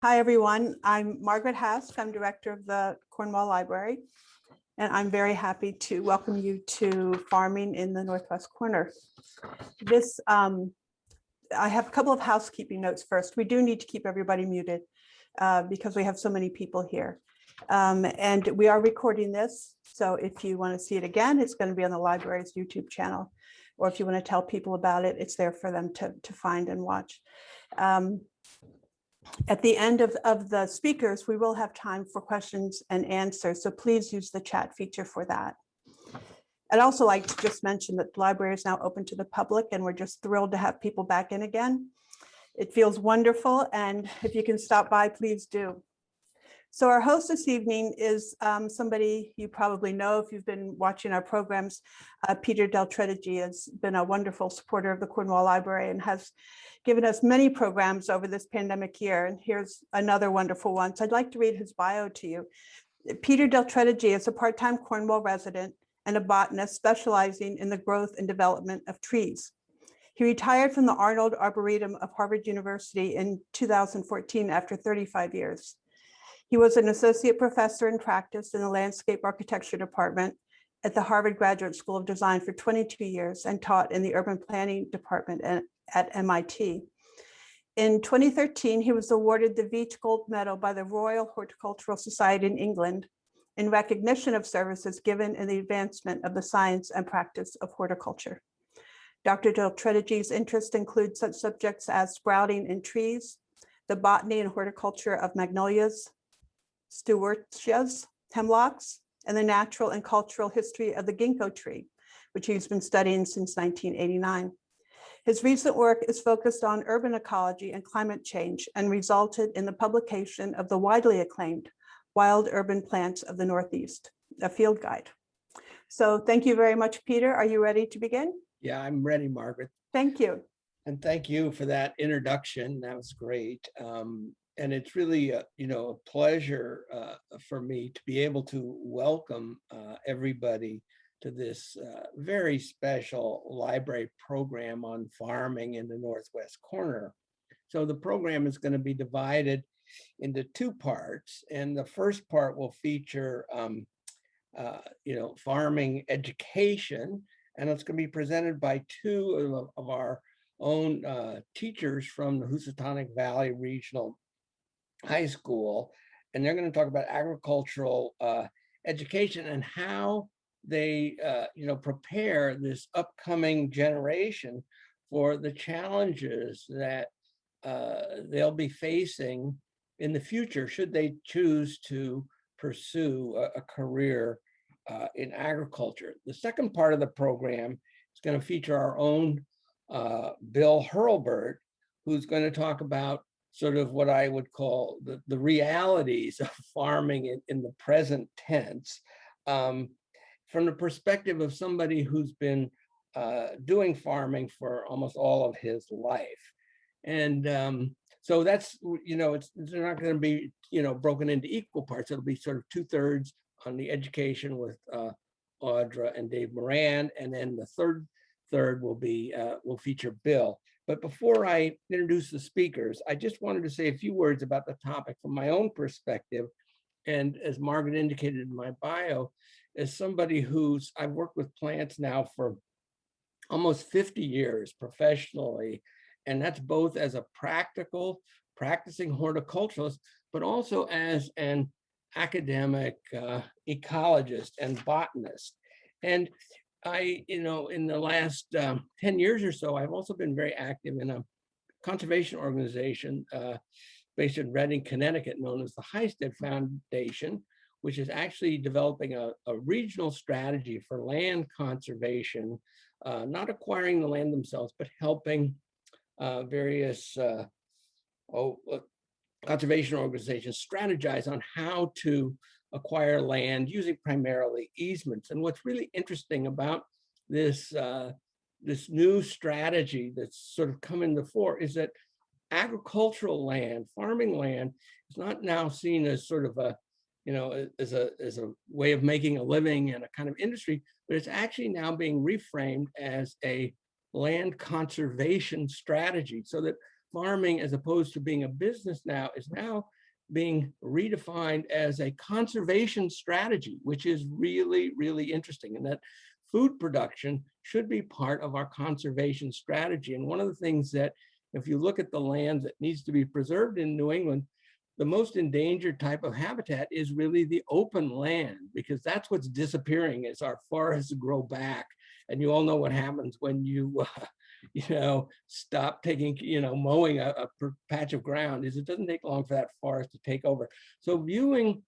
Hi, everyone. I'm Margaret Hask. I'm director of the Cornwall Library, and I'm very happy to welcome you to Farming in the Northwest Corner. I have a couple of housekeeping notes first. We do need to keep everybody muted because we have so many people here. And we are recording this, so if you want to see it again, it's going to be on the library's YouTube channel, or if you want to tell people about it, it's there for them to find and watch. At the end of the speakers, we will have time for questions and answers, so please use the chat feature for that. I'd also like to just mention that the library is now open to the public, and we're just thrilled to have people back in again. It feels wonderful, and if you can stop by, please do. So our host this evening is somebody you probably know if you've been watching our programs. Peter Del Tredici has been a wonderful supporter of the Cornwall Library and has given us many programs over this pandemic year. And here's another wonderful one. So I'd like to read his bio to you. Peter Del Tredici is a part-time Cornwall resident and a botanist specializing in the growth and development of trees. He retired from the Arnold Arboretum of Harvard University in 2014 after 35 years. He was an associate professor in practice in the landscape architecture department at the Harvard Graduate School of Design for 22 years and taught in the urban planning department at MIT. In 2013, he was awarded the Veitch Gold Medal by the Royal Horticultural Society in England in recognition of services given in the advancement of the science and practice of horticulture. Dr. Del Tredici's interests include such subjects as sprouting in trees, the botany and horticulture of magnolias, stewartias, hemlocks, and the natural and cultural history of the ginkgo tree, which he's been studying since 1989. His recent work is focused on urban ecology and climate change and resulted in the publication of the widely acclaimed Wild Urban Plants of the Northeast, a field guide. So thank you very much, Peter. Are you ready to begin? Yeah, I'm ready, Margaret. Thank you. And thank you for that introduction. That was great. And it's really a pleasure for me to be able to welcome everybody to this very special library program on farming in the Northwest Corner. So the program is going to be divided into two parts, and the first part will feature farming education, and it's going to be presented by two of our own teachers from the Housatonic Valley Regional High School, and they're going to talk about agricultural education and how they prepare this upcoming generation for the challenges that they'll be facing in the future should they choose to pursue a career in agriculture. The second part of the program is going to feature our own Bill Hurlburt, who's going to talk about sort of what I would call the realities of farming in the present tense, from the perspective of somebody who's been doing farming for almost all of his life. And so that's, they're not going to be, broken into equal parts. It'll be sort of 2/3 on the education with Audra and Dave Moran, and then the third will feature Bill. But before I introduce the speakers, I just wanted to say a few words about the topic from my own perspective. And as Margaret indicated in my bio, as somebody I've worked with plants now for almost 50 years professionally, and that's both as a practicing horticulturalist, but also as an academic ecologist and botanist. And I, in the last 10 years or so, I've also been very active in a conservation organization based in Redding, Connecticut, known as the Heisted Foundation, which is actually developing a regional strategy for land conservation, not acquiring the land themselves, but helping various conservation organizations strategize on how to acquire land using primarily easements. And what's really interesting about this new strategy that's sort of come in the fore is that agricultural land, farming land, is not now seen as sort of a, as a way of making a living and a kind of industry, but it's actually now being reframed as a land conservation strategy, so that farming, as opposed to being a business now, is now being redefined as a conservation strategy, which is really, really interesting, and that food production should be part of our conservation strategy. And one of the things that, if you look at the land that needs to be preserved in New England, the most endangered type of habitat is really the open land, because that's what's disappearing as our forests grow back. And you all know what happens when you, stop taking, mowing a patch of ground, is it doesn't take long for that forest to take over. So viewing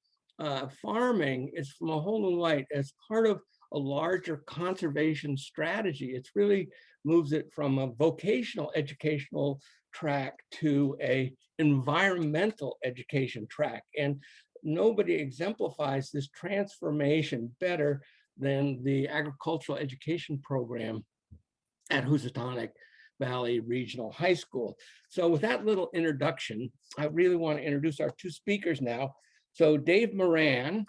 farming is from a whole new light as part of a larger conservation strategy. It's really moves it from a vocational educational track to a environmental education track. And nobody exemplifies this transformation better than the agricultural education program at Housatonic Valley Regional High School. So with that little introduction, I really want to introduce our two speakers now. So Dave Moran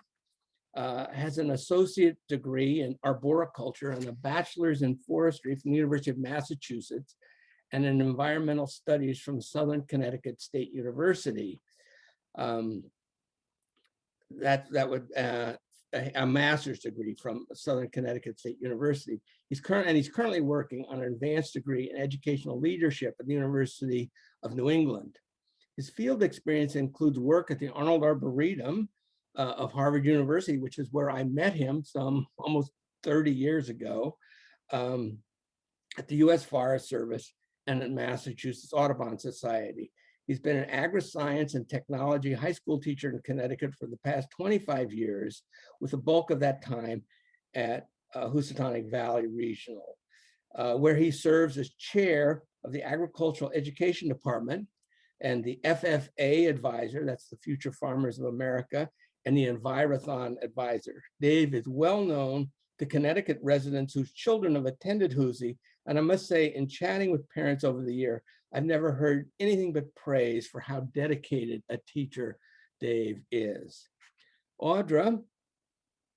has an associate degree in arboriculture and a bachelor's in forestry from the University of Massachusetts and in environmental studies from Southern Connecticut State University. A master's degree from Southern Connecticut State University. He's currently working on an advanced degree in educational leadership at the University of New England. His field experience includes work at the Arnold Arboretum of Harvard University, which is where I met him some almost 30 years ago, at the U.S. Forest Service and at Massachusetts Audubon Society. He's been an Agriscience and technology high school teacher in Connecticut for the past 25 years, with the bulk of that time at Housatonic Valley Regional, where he serves as chair of the Agricultural Education Department and the FFA advisor, that's the Future Farmers of America, and the Envirothon advisor. Dave is well known to Connecticut residents whose children have attended Husi, and I must say, in chatting with parents over the year, I've never heard anything but praise for how dedicated a teacher Dave is. Audra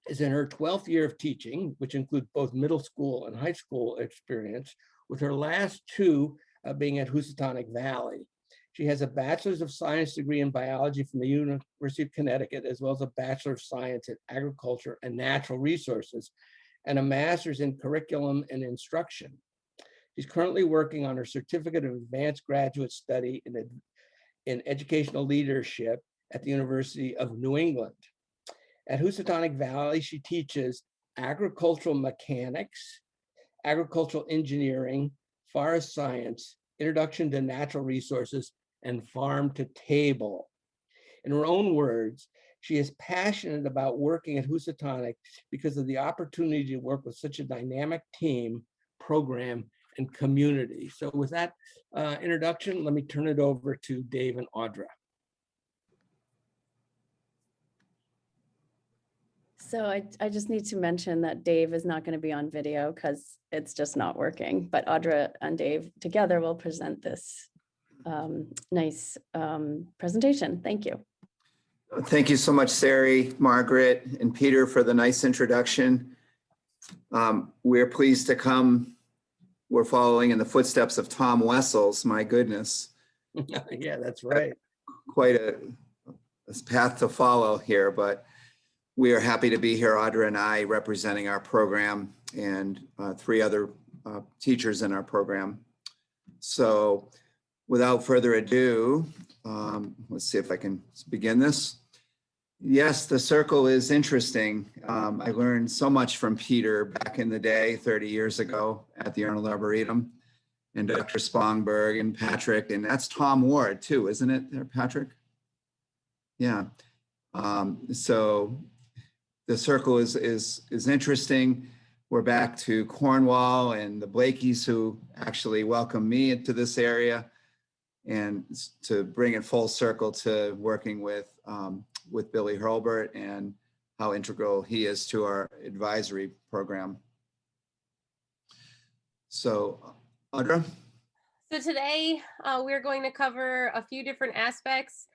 is in her 12th year of teaching, which includes both middle school and high school experience, with her last two being at Housatonic Valley. She has a Bachelor's of Science degree in biology from the University of Connecticut, as well as a Bachelor of Science in Agriculture and Natural Resources, and a Master's in Curriculum and Instruction. She's currently working on her Certificate of Advanced Graduate Study in Educational Leadership at the University of New England. At Housatonic Valley, she teaches agricultural mechanics, agricultural engineering, forest science, introduction to natural resources, and farm to table. In her own words, she is passionate about working at Housatonic because of the opportunity to work with such a dynamic team, program, and community. So with that introduction, let me turn it over to Dave and Audra. So I just need to mention that Dave is not going to be on video because it's just not working, but Audra and Dave together will present this nice presentation. Thank you. Thank you so much, Sari, Margaret, and Peter for the nice introduction. We're pleased to come. We're following in the footsteps of Tom Wessels, my goodness. Yeah, that's right. Quite a path to follow here, but we are happy to be here, Audra and I, representing our program and three other teachers in our program. So without further ado, let's see if I can begin this. Yes, the circle is interesting. I learned so much from Peter back in the day, 30 years ago at the Arnold Arboretum, and Dr. Spongberg and Patrick, and that's Tom Ward too, isn't it there, Patrick? Yeah. So the circle is interesting. We're back to Cornwall and the Blakeys, who actually welcomed me into this area, and to bring it full circle to working with Billy Hurlburt and how integral he is to our advisory program. So, Audra? So today we're going to cover a few different aspects: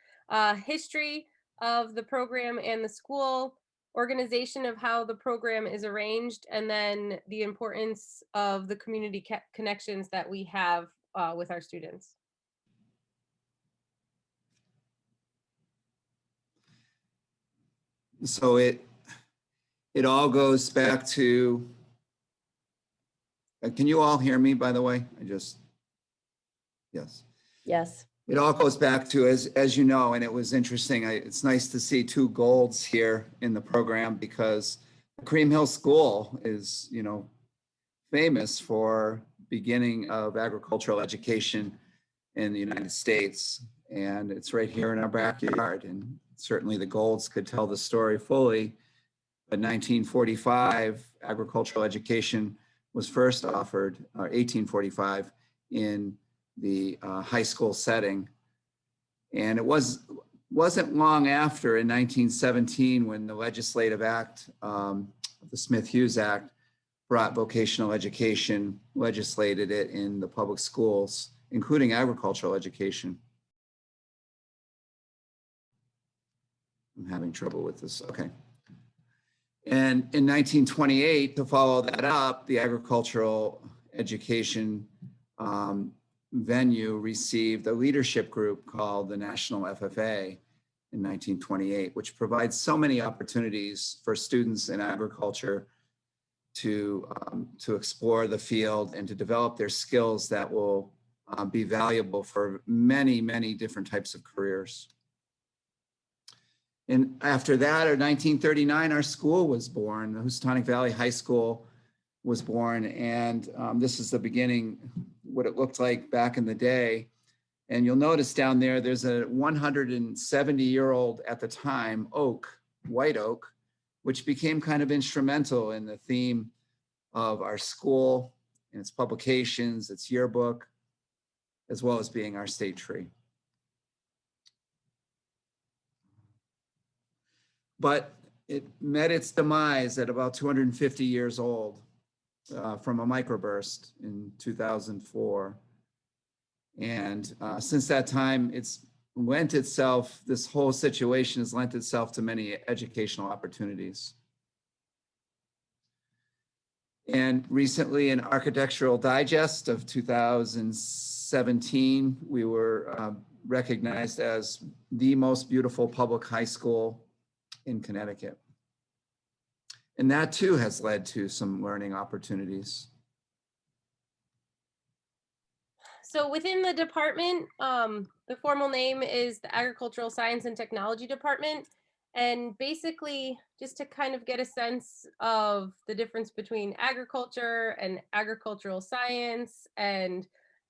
history of the program and the school, organization of how the program is arranged, and then the importance of the community connections that we have with our students. So it all goes back to, can you all hear me, by the way? Yes. Yes. It all goes back to, as you know, and it was interesting, it's nice to see two golds here in the program, because Cream Hill School is, famous for beginning of agricultural education in the United States. And it's right here in our backyard. And certainly the golds could tell the story fully. But 1945, agricultural education was first offered, or 1845, in the high school setting. And it wasn't long after, in 1917, when the legislative act, the Smith-Hughes Act, brought vocational education, legislated it in the public schools, including agricultural education. I'm having trouble with this, okay. And in 1928, to follow that up, the agricultural education venue received a leadership group called the National FFA in 1928, which provides so many opportunities for students in agriculture to explore the field and to develop their skills that will be valuable for many, many different types of careers. And after that, in 1939, our school was born. The Housatonic Valley High School was born. And this is the beginning, what it looked like back in the day. And you'll notice down there, there's a 170-year-old at the time oak, white oak, which became kind of instrumental in the theme of our school and its publications, its yearbook, as well as being our state tree. But it met its demise at about 250 years old from a microburst in 2004. And since that time, it's lent itself, this whole situation has lent itself to many educational opportunities. And recently in Architectural Digest of 2017, we were recognized as the most beautiful public high school in Connecticut. And that too has led to some learning opportunities. So within the department, the formal name is the Agricultural Science and Technology Department. And basically, just to kind of get a sense of the difference between agriculture and agricultural science and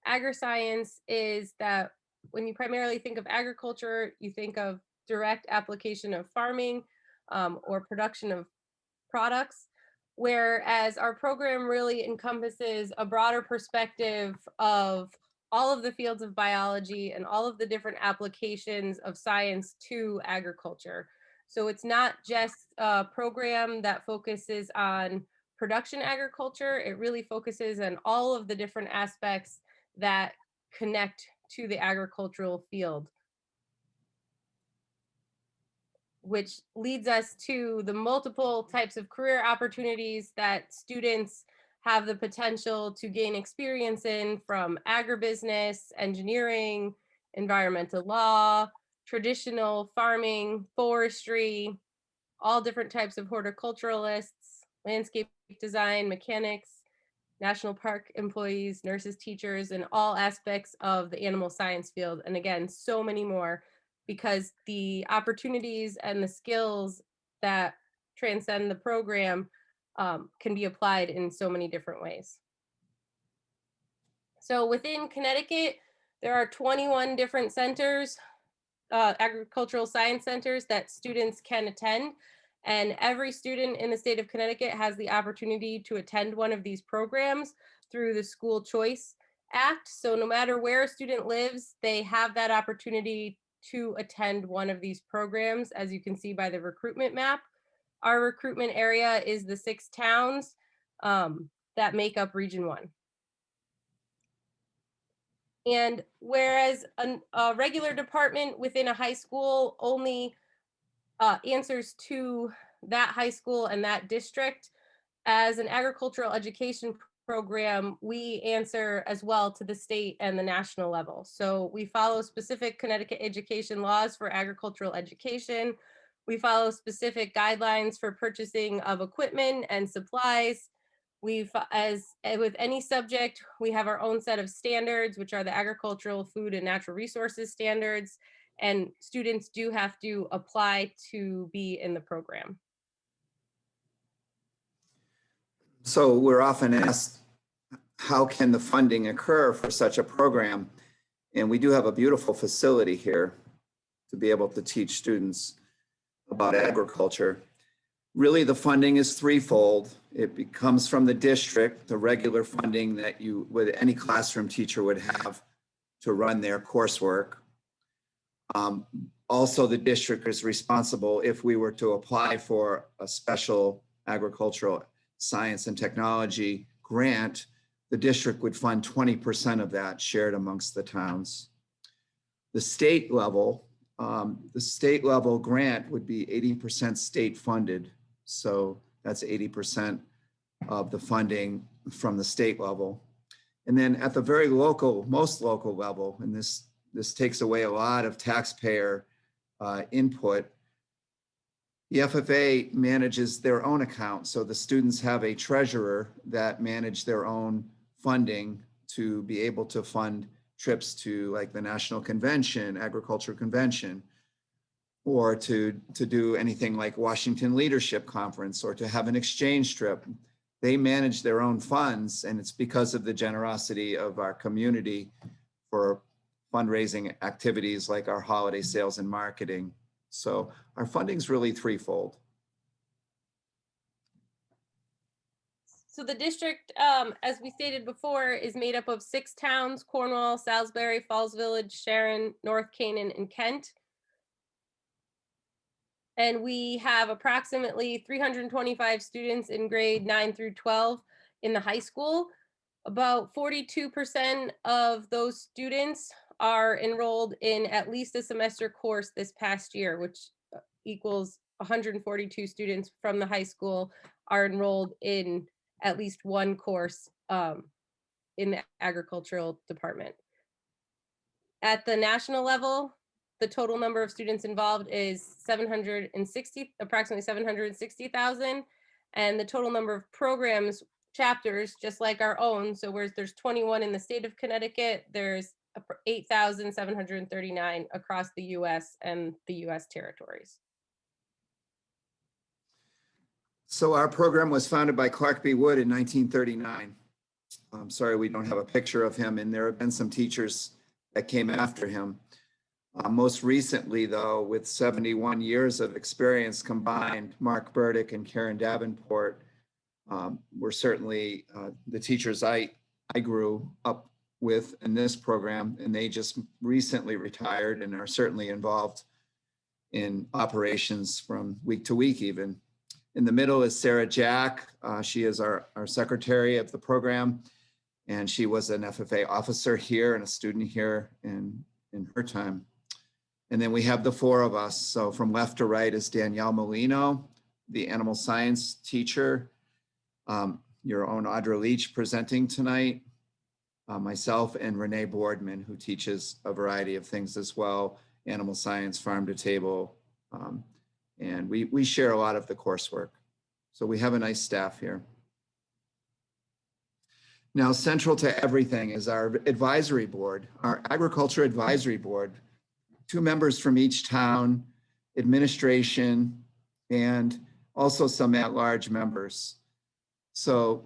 agriscience, is that when you primarily think of agriculture, you think of direct application of farming or production of products, whereas our program really encompasses a broader perspective of all of the fields of biology and all of the different applications of science to agriculture. So it's not just a program that focuses on production agriculture, it really focuses on all of the different aspects that connect to the agricultural field, which leads us to the multiple types of career opportunities that students have the potential to gain experience in, from agribusiness, engineering, environmental law, traditional farming, forestry, all different types of horticulturalists, landscape design, mechanics, national park employees, nurses, teachers, and all aspects of the animal science field. And again, so many more, because the opportunities and the skills that transcend the program can be applied in so many different ways. So within Connecticut, there are 21 different centers, agricultural science centers that students can attend. And every student in the state of Connecticut has the opportunity to attend one of these programs through the School Choice Act. So no matter where a student lives, they have that opportunity to attend one of these programs, as you can see by the recruitment map. Our recruitment area is the 6 towns that make up Region 1. And whereas a regular department within a high school only answers to that high school and that district, as an agricultural education program, we answer as well to the state and the national level. So we follow specific Connecticut education laws for agricultural education. We follow specific guidelines for purchasing of equipment and supplies. As with any subject, we have our own set of standards, which are the agricultural, food, and natural resources standards, and students do have to apply to be in the program. So we're often asked, how can the funding occur for such a program? And we do have a beautiful facility here to be able to teach students about agriculture. Really, the funding is threefold. It comes from the district, the regular funding that any classroom teacher would have to run their coursework. Also, the district is responsible if we were to apply for a special agricultural science and technology grant, the district would fund 20% of that shared amongst the towns. The state level grant would be 80% state funded. So that's 80% of the funding from the state level. And then at the very most local level, and this takes away a lot of taxpayer input, the FFA manages their own account. So the students have a treasurer that manage their own funding to be able to fund trips to like the National Convention, Agriculture Convention, or to do anything like Washington Leadership Conference, or to have an exchange trip. They manage their own funds, and it's because of the generosity of our community for fundraising activities like our holiday sales and marketing. So our funding is really threefold. So the district, as we stated before, is made up of 6 towns: Cornwall, Salisbury, Falls Village, Sharon, North Canaan, and Kent. And we have approximately 325 students in grade 9 through 12 in the high school. About 42% of those students are enrolled in at least a semester course this past year, which equals 142 students from the high school are enrolled in at least one course in the agricultural department. At the national level, the total number of students involved is approximately 760,000. And the total number of programs, chapters, just like our own. So whereas there's 21 in the state of Connecticut, there's 8,739 across the US and the US territories. So our program was founded by Clark B. Wood in 1939. I'm sorry we don't have a picture of him, and there have been some teachers that came after him. Most recently, though, with 71 years of experience combined, Mark Burdick and Karen Davenport were certainly the teachers I grew up with in this program, and they just recently retired and are certainly involved in operations from week to week even. In the middle is Sarah Jack. She is our secretary of the program, and she was an FFA officer here and a student here in her time. And then we have the 4 of us. So from left to right is Danielle Molino, the animal science teacher, your own Audra Leach presenting tonight, myself, and Renee Boardman, who teaches a variety of things as well, animal science, farm to table, and we share a lot of the coursework. So we have a nice staff here. Now, central to everything is our advisory board, our agriculture advisory board, 2 members from each town, administration, and also some at-large members. So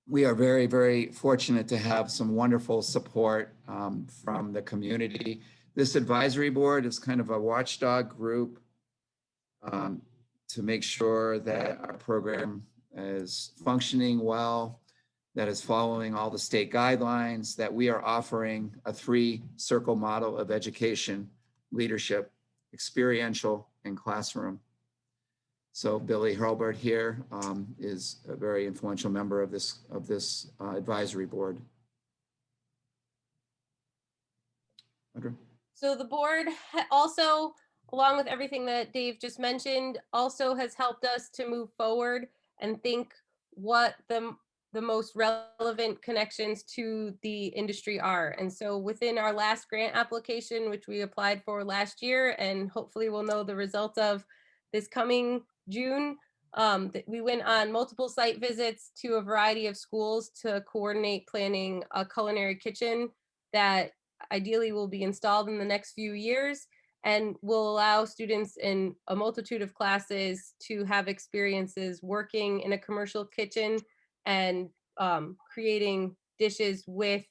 we are very, very fortunate to have some wonderful support from the community. This advisory board is kind of a watchdog group to make sure that our program is functioning well, that is following all the state guidelines, that we are offering a 3-circle model of education, leadership, experiential, and classroom. So Billy Hurlburt here is a very influential member of this advisory board. Audra? So the board also, along with everything that Dave just mentioned, also has helped us to move forward and think what the the most relevant connections to the industry are. And so within our last grant application, which we applied for last year, and hopefully we'll know the results of this coming June, that we went on multiple site visits to a variety of schools to coordinate planning a culinary kitchen that ideally will be installed in the next few years and will allow students in a multitude of classes to have experiences working in a commercial kitchen and creating dishes with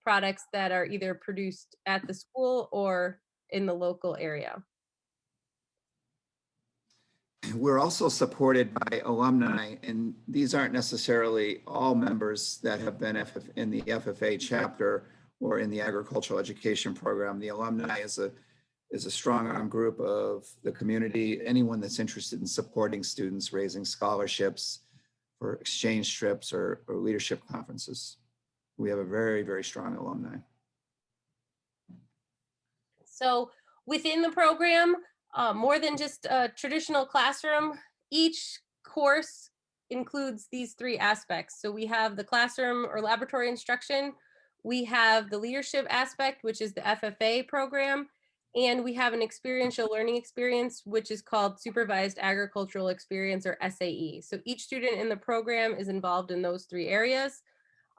products that are either produced at the school or in the local area. We're also supported by alumni, and these aren't necessarily all members that have been in the FFA chapter or in the agricultural education program. The alumni is a strong arm group of the community, anyone that's interested in supporting students, raising scholarships for exchange trips or leadership conferences. We have a very, very strong alumni. So within the program, more than just a traditional classroom, each course includes these three aspects. So we have the classroom or laboratory instruction, we have the leadership aspect, which is the FFA program, and we have an experiential learning experience, which is called Supervised Agricultural Experience, or SAE. So each student in the program is involved in those three areas.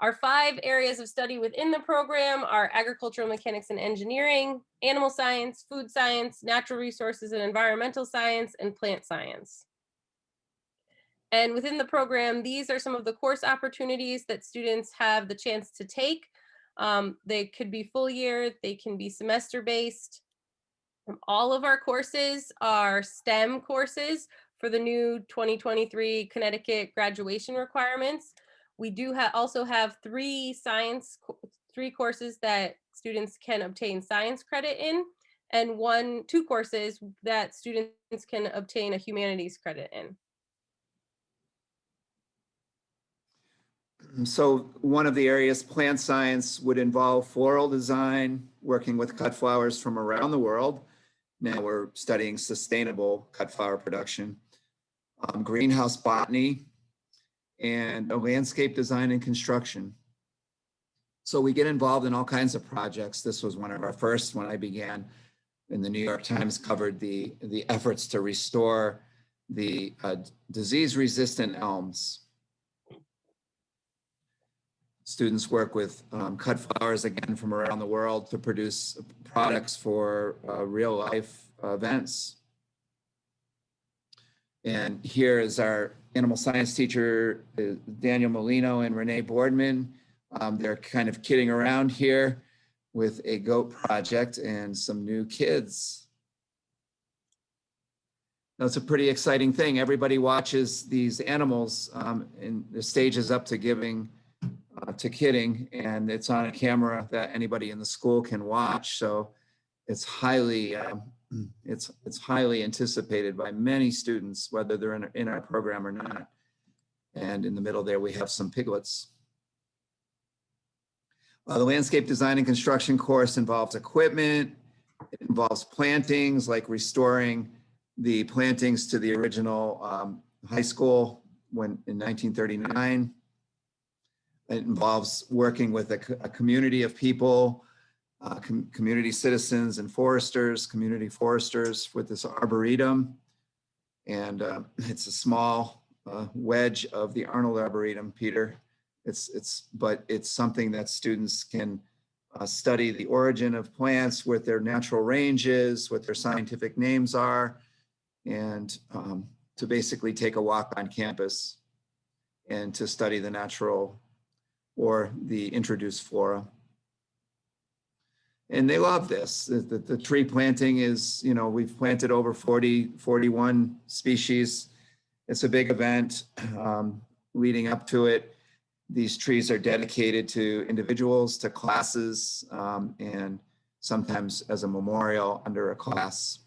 Our 5 areas of study within the program are agricultural mechanics and engineering, animal science, food science, natural resources and environmental science, and plant science. And within the program, these are some of the course opportunities that students have the chance to take. They could be full year, they can be semester-based. All of our courses are STEM courses for the new 2023 Connecticut graduation requirements. We do also have 3 courses that students can obtain science credit in, and 2 courses that students can obtain a humanities credit in. So one of the areas, plant science, would involve floral design, working with cut flowers from around the world. Now we're studying sustainable cut flower production, greenhouse botany, and landscape design and construction. So we get involved in all kinds of projects. This was one of our first when I began, and the New York Times covered the efforts to restore the disease-resistant elms. Students work with cut flowers, again, from around the world to produce products for real life events. And here is our animal science teacher, Daniel Molino and Renee Boardman. They're kind of kidding around here with a goat project and some new kids. Now, it's a pretty exciting thing. Everybody watches these animals in the stages up to giving to kidding, and it's on a camera that anybody in the school can watch. So it's highly anticipated by many students, whether they're in our program or not. And in the middle there, we have some piglets. The landscape design and construction course involves equipment. It involves plantings, like restoring the plantings to the original high school in 1939. It involves working with a community of people, community citizens and foresters, community foresters with this arboretum. And it's a small wedge of the Arnold Arboretum, Peter. But it's something that students can study the origin of plants, what their natural range is, what their scientific names are, and to basically take a walk on campus and to study the natural or the introduced flora. And they love this. The tree planting is, we've planted over 41 species. It's a big event leading up to it. These trees are dedicated to individuals, to classes, and sometimes as a memorial under a class.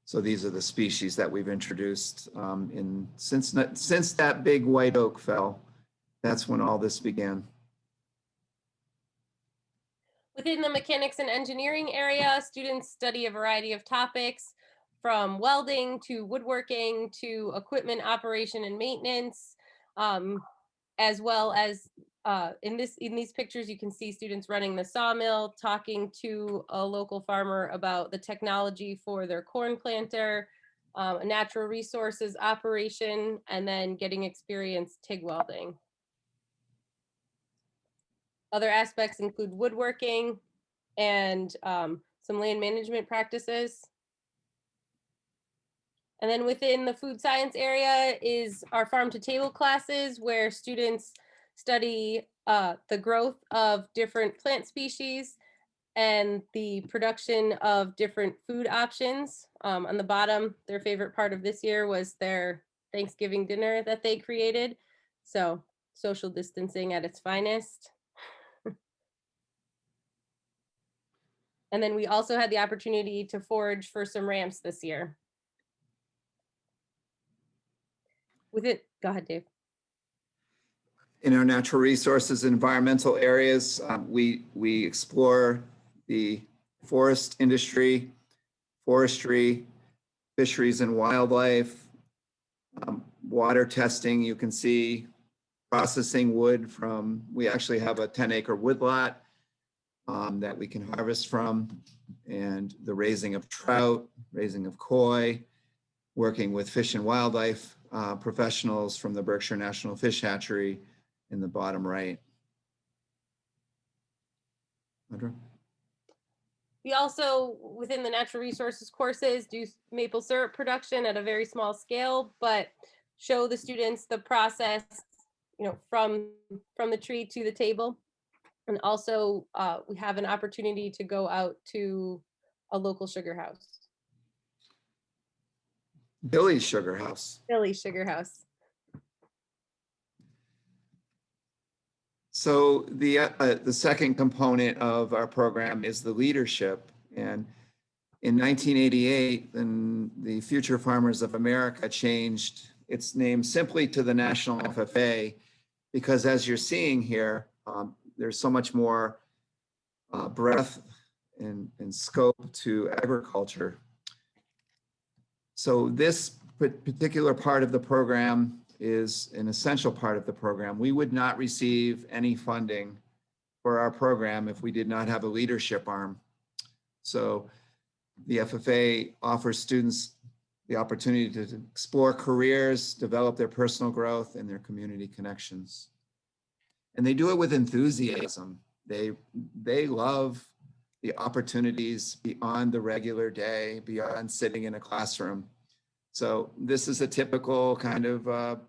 So these are the species that we've introduced since that big white oak fell. That's when all this began. Within the mechanics and engineering area, students study a variety of topics, from welding to woodworking to equipment operation and maintenance. as well as in these pictures, you can see students running the sawmill, talking to a local farmer about the technology for their corn planter, a natural resources operation, and then getting experience TIG welding. Other aspects include woodworking and some land management practices. And then within the food science area is our farm to table classes, where students study the growth of different plant species and the production of different food options. On the bottom, their favorite part of this year was their Thanksgiving dinner that they created. So social distancing at its finest. And then we also had the opportunity to forage for some ramps this year. With it, go ahead, Dave. In our natural resources and environmental areas, we explore the forest industry, forestry, fisheries and wildlife, water testing. You can see processing wood from, we actually have a 10-acre woodlot that we can harvest from, and the raising of trout, raising of koi, working with fish and wildlife professionals from the Berkshire National Fish Hatchery in the bottom right. Audra? We also, within the natural resources courses, do maple syrup production at a very small scale, but show the students the process, you know, from the tree to the table. And also we have an opportunity to go out to a local sugar house. Billy's Sugar House. Billy's Sugar House. So the second component of our program is the leadership. And in 1988, then the Future Farmers of America changed its name simply to the National FFA, because as you're seeing here, there's so much more breadth and scope to agriculture. So this particular part of the program is an essential part of the program. We would not receive any funding for our program if we did not have a leadership arm. So the FFA offers students the opportunity to explore careers, develop their personal growth and their community connections. And they do it with enthusiasm. They love the opportunities beyond the regular day, beyond sitting in a classroom. So this is a typical kind of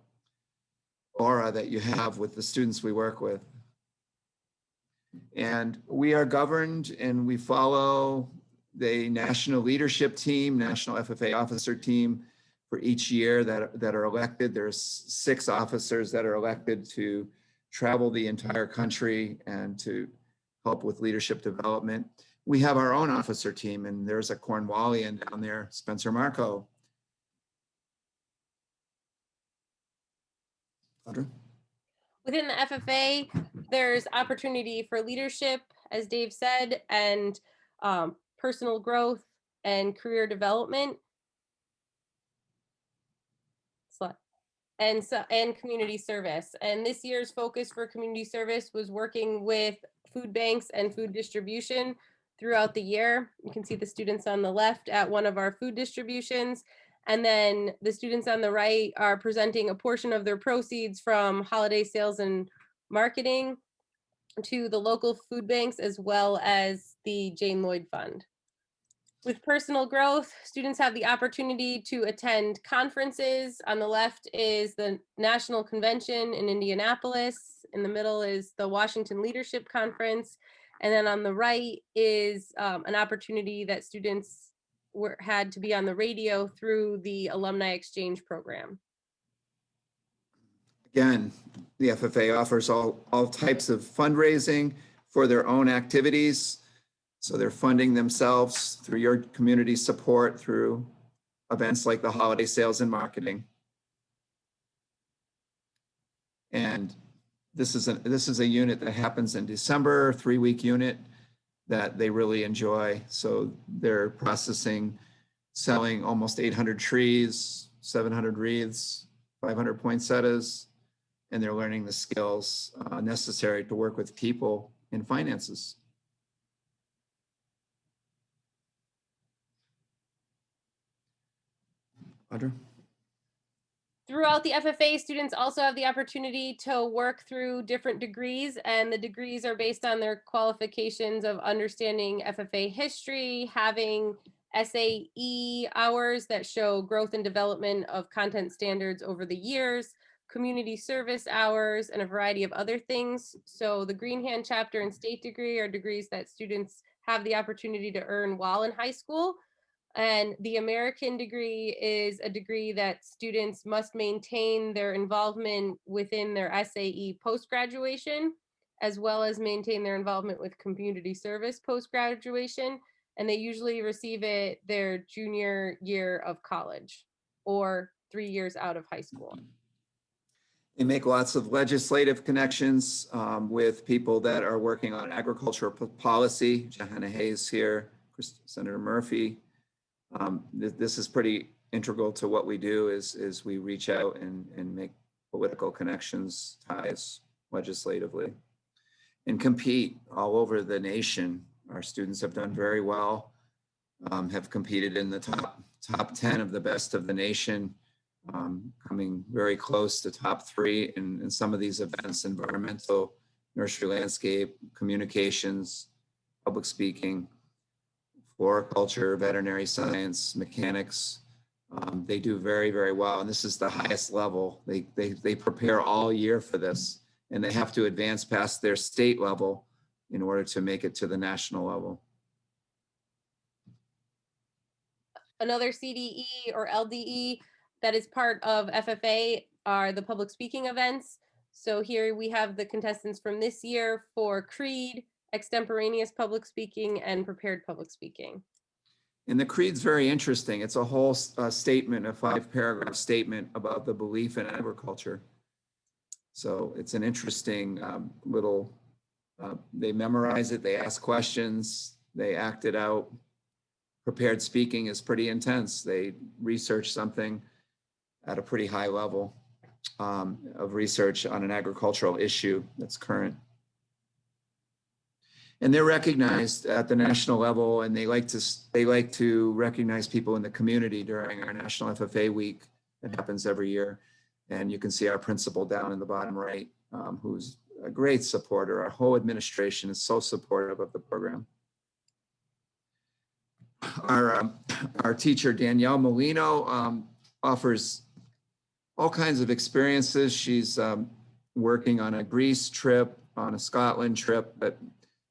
aura that you have with the students we work with. And we are governed and we follow the national leadership team, national FFA officer team for each year that are elected. There's 6 officers that are elected to travel the entire country and to help with leadership development. We have our own officer team, and there's a Cornwallian down there, Spencer Marco. Audra? Within the FFA, there's opportunity for leadership, as Dave said, and personal growth and career development. And community service. And this year's focus for community service was working with food banks and food distribution throughout the year. You can see the students on the left at one of our food distributions. And then the students on the right are presenting a portion of their proceeds from holiday sales and marketing to the local food banks, as well as the Jane Lloyd Fund. With personal growth, students have the opportunity to attend conferences. On the left is the National Convention in Indianapolis. In the middle is the Washington Leadership Conference. And then on the right is an opportunity that students had to be on the radio through the Alumni Exchange Program. Again, the FFA offers all types of fundraising for their own activities. So they're funding themselves through your community support, through events like the holiday sales and marketing. And this is a unit that happens in December, 3-week unit that they really enjoy. So they're processing, selling almost 800 trees, 700 wreaths, 500 poinsettias, and they're learning the skills necessary to work with people in finances. Audra? Throughout the FFA, students also have the opportunity to work through different degrees, and the degrees are based on their qualifications of understanding FFA history, having SAE hours that show growth and development of content standards over the years, community service hours, and a variety of other things. So the Green Hand chapter and state degree are degrees that students have the opportunity to earn while in high school. And the American degree is a degree that students must maintain their involvement within their SAE post-graduation, as well as maintain their involvement with community service post-graduation. And they usually receive it their junior year of college or 3 years out of high school. They make lots of legislative connections with people that are working on agricultural policy. Johanna Hayes here, Senator Murphy. This is pretty integral to what we do is we reach out and make political connections, ties legislatively, and compete all over the nation. Our students have done very well, have competed in the top 10 of the best of the nation, coming very close to top 3 in some of these events: environmental, nursery landscape, communications, public speaking, floriculture, veterinary science, mechanics. They do very, very well. And this is the highest level. They prepare all year for this, and they have to advance past their state level in order to make it to the national level. Another CDE or LDE that is part of FFA are the public speaking events. So here we have the contestants from this year for Creed, extemporaneous public speaking, and prepared public speaking. And the creed's very interesting. It's a whole statement, a 5-paragraph statement about the belief in agriculture. So it's an interesting little, they memorize it, they ask questions, they act it out. Prepared speaking is pretty intense. They research something at a pretty high level of research on an agricultural issue that's current. And they're recognized at the national level, and they like to recognize people in the community during our National FFA Week that happens every year. And you can see our principal down in the bottom right, who's a great supporter. Our whole administration is so supportive of the program. Our teacher, Danielle Molino, offers all kinds of experiences. She's working on a Greece trip, on a Scotland trip, but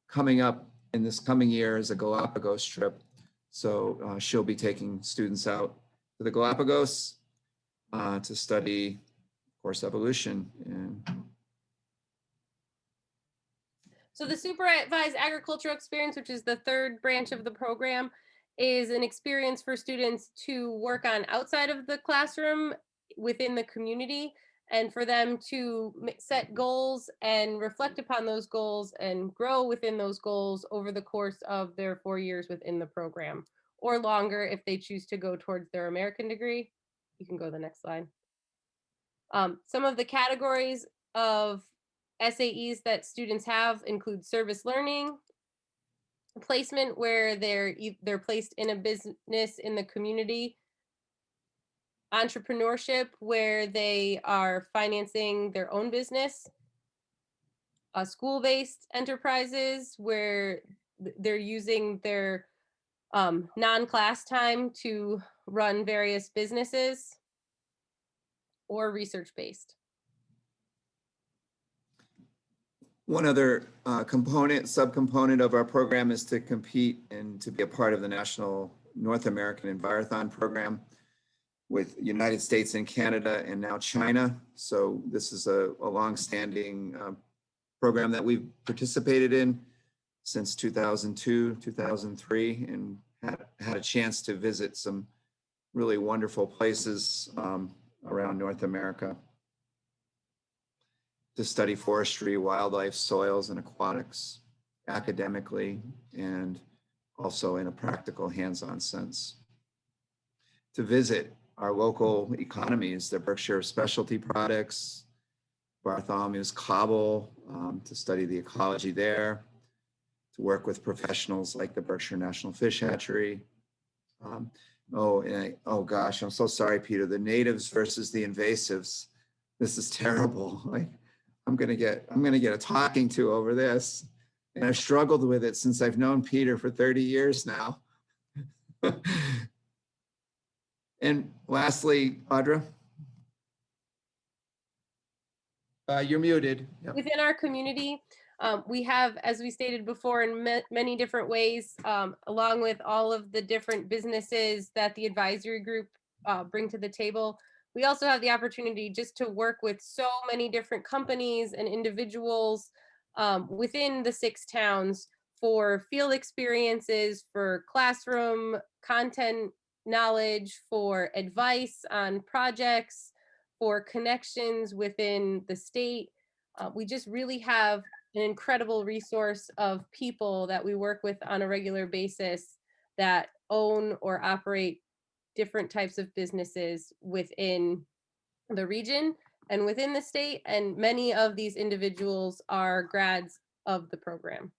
coming up in this coming year is a Galapagos trip. So she'll be taking students out to the Galapagos to study, of course, evolution. So the supervised agricultural experience, which is the third branch of the program, is an experience for students to work on outside of the classroom within the community, and for them to set goals and reflect upon those goals and grow within those goals over the course of their 4 years within the program, or longer if they choose to go towards their American degree. You can go to the next slide. Some of the categories of SAEs that students have include service learning, placement where they're placed in a business in the community, entrepreneurship where they are financing their own business, school-based enterprises where they're using their non-class time to run various businesses, or research-based. One other subcomponent of our program is to compete and to be a part of the National North American Envirothon program with United States and Canada and now China. So this is a long-standing program that we've participated in since 2002, 2003, and had a chance to visit some really wonderful places around North America to study forestry, wildlife, soils, and aquatics academically, and also in a practical hands-on sense. To visit our local economies, the Berkshire Specialty Products, Bartholomew's Cobble to study the ecology there, to work with professionals like the Berkshire National Fish Hatchery. Oh gosh, I'm so sorry, Peter. The natives versus the invasives. This is terrible. Like, I'm gonna get a talking to over this. And I've struggled with it since I've known Peter for 30 years now. And lastly, Audra. You're muted. Yep. Within our community, we have, as we stated before, in many different ways, along with all of the different businesses that the advisory group bring to the table. We also have the opportunity just to work with so many different companies and individuals within the 6 towns for field experiences, for classroom content knowledge, for advice on projects, for connections within the state. We just really have an incredible resource of people that we work with on a regular basis that own or operate different types of businesses within the region and within the state. And many of these individuals are grads of the program.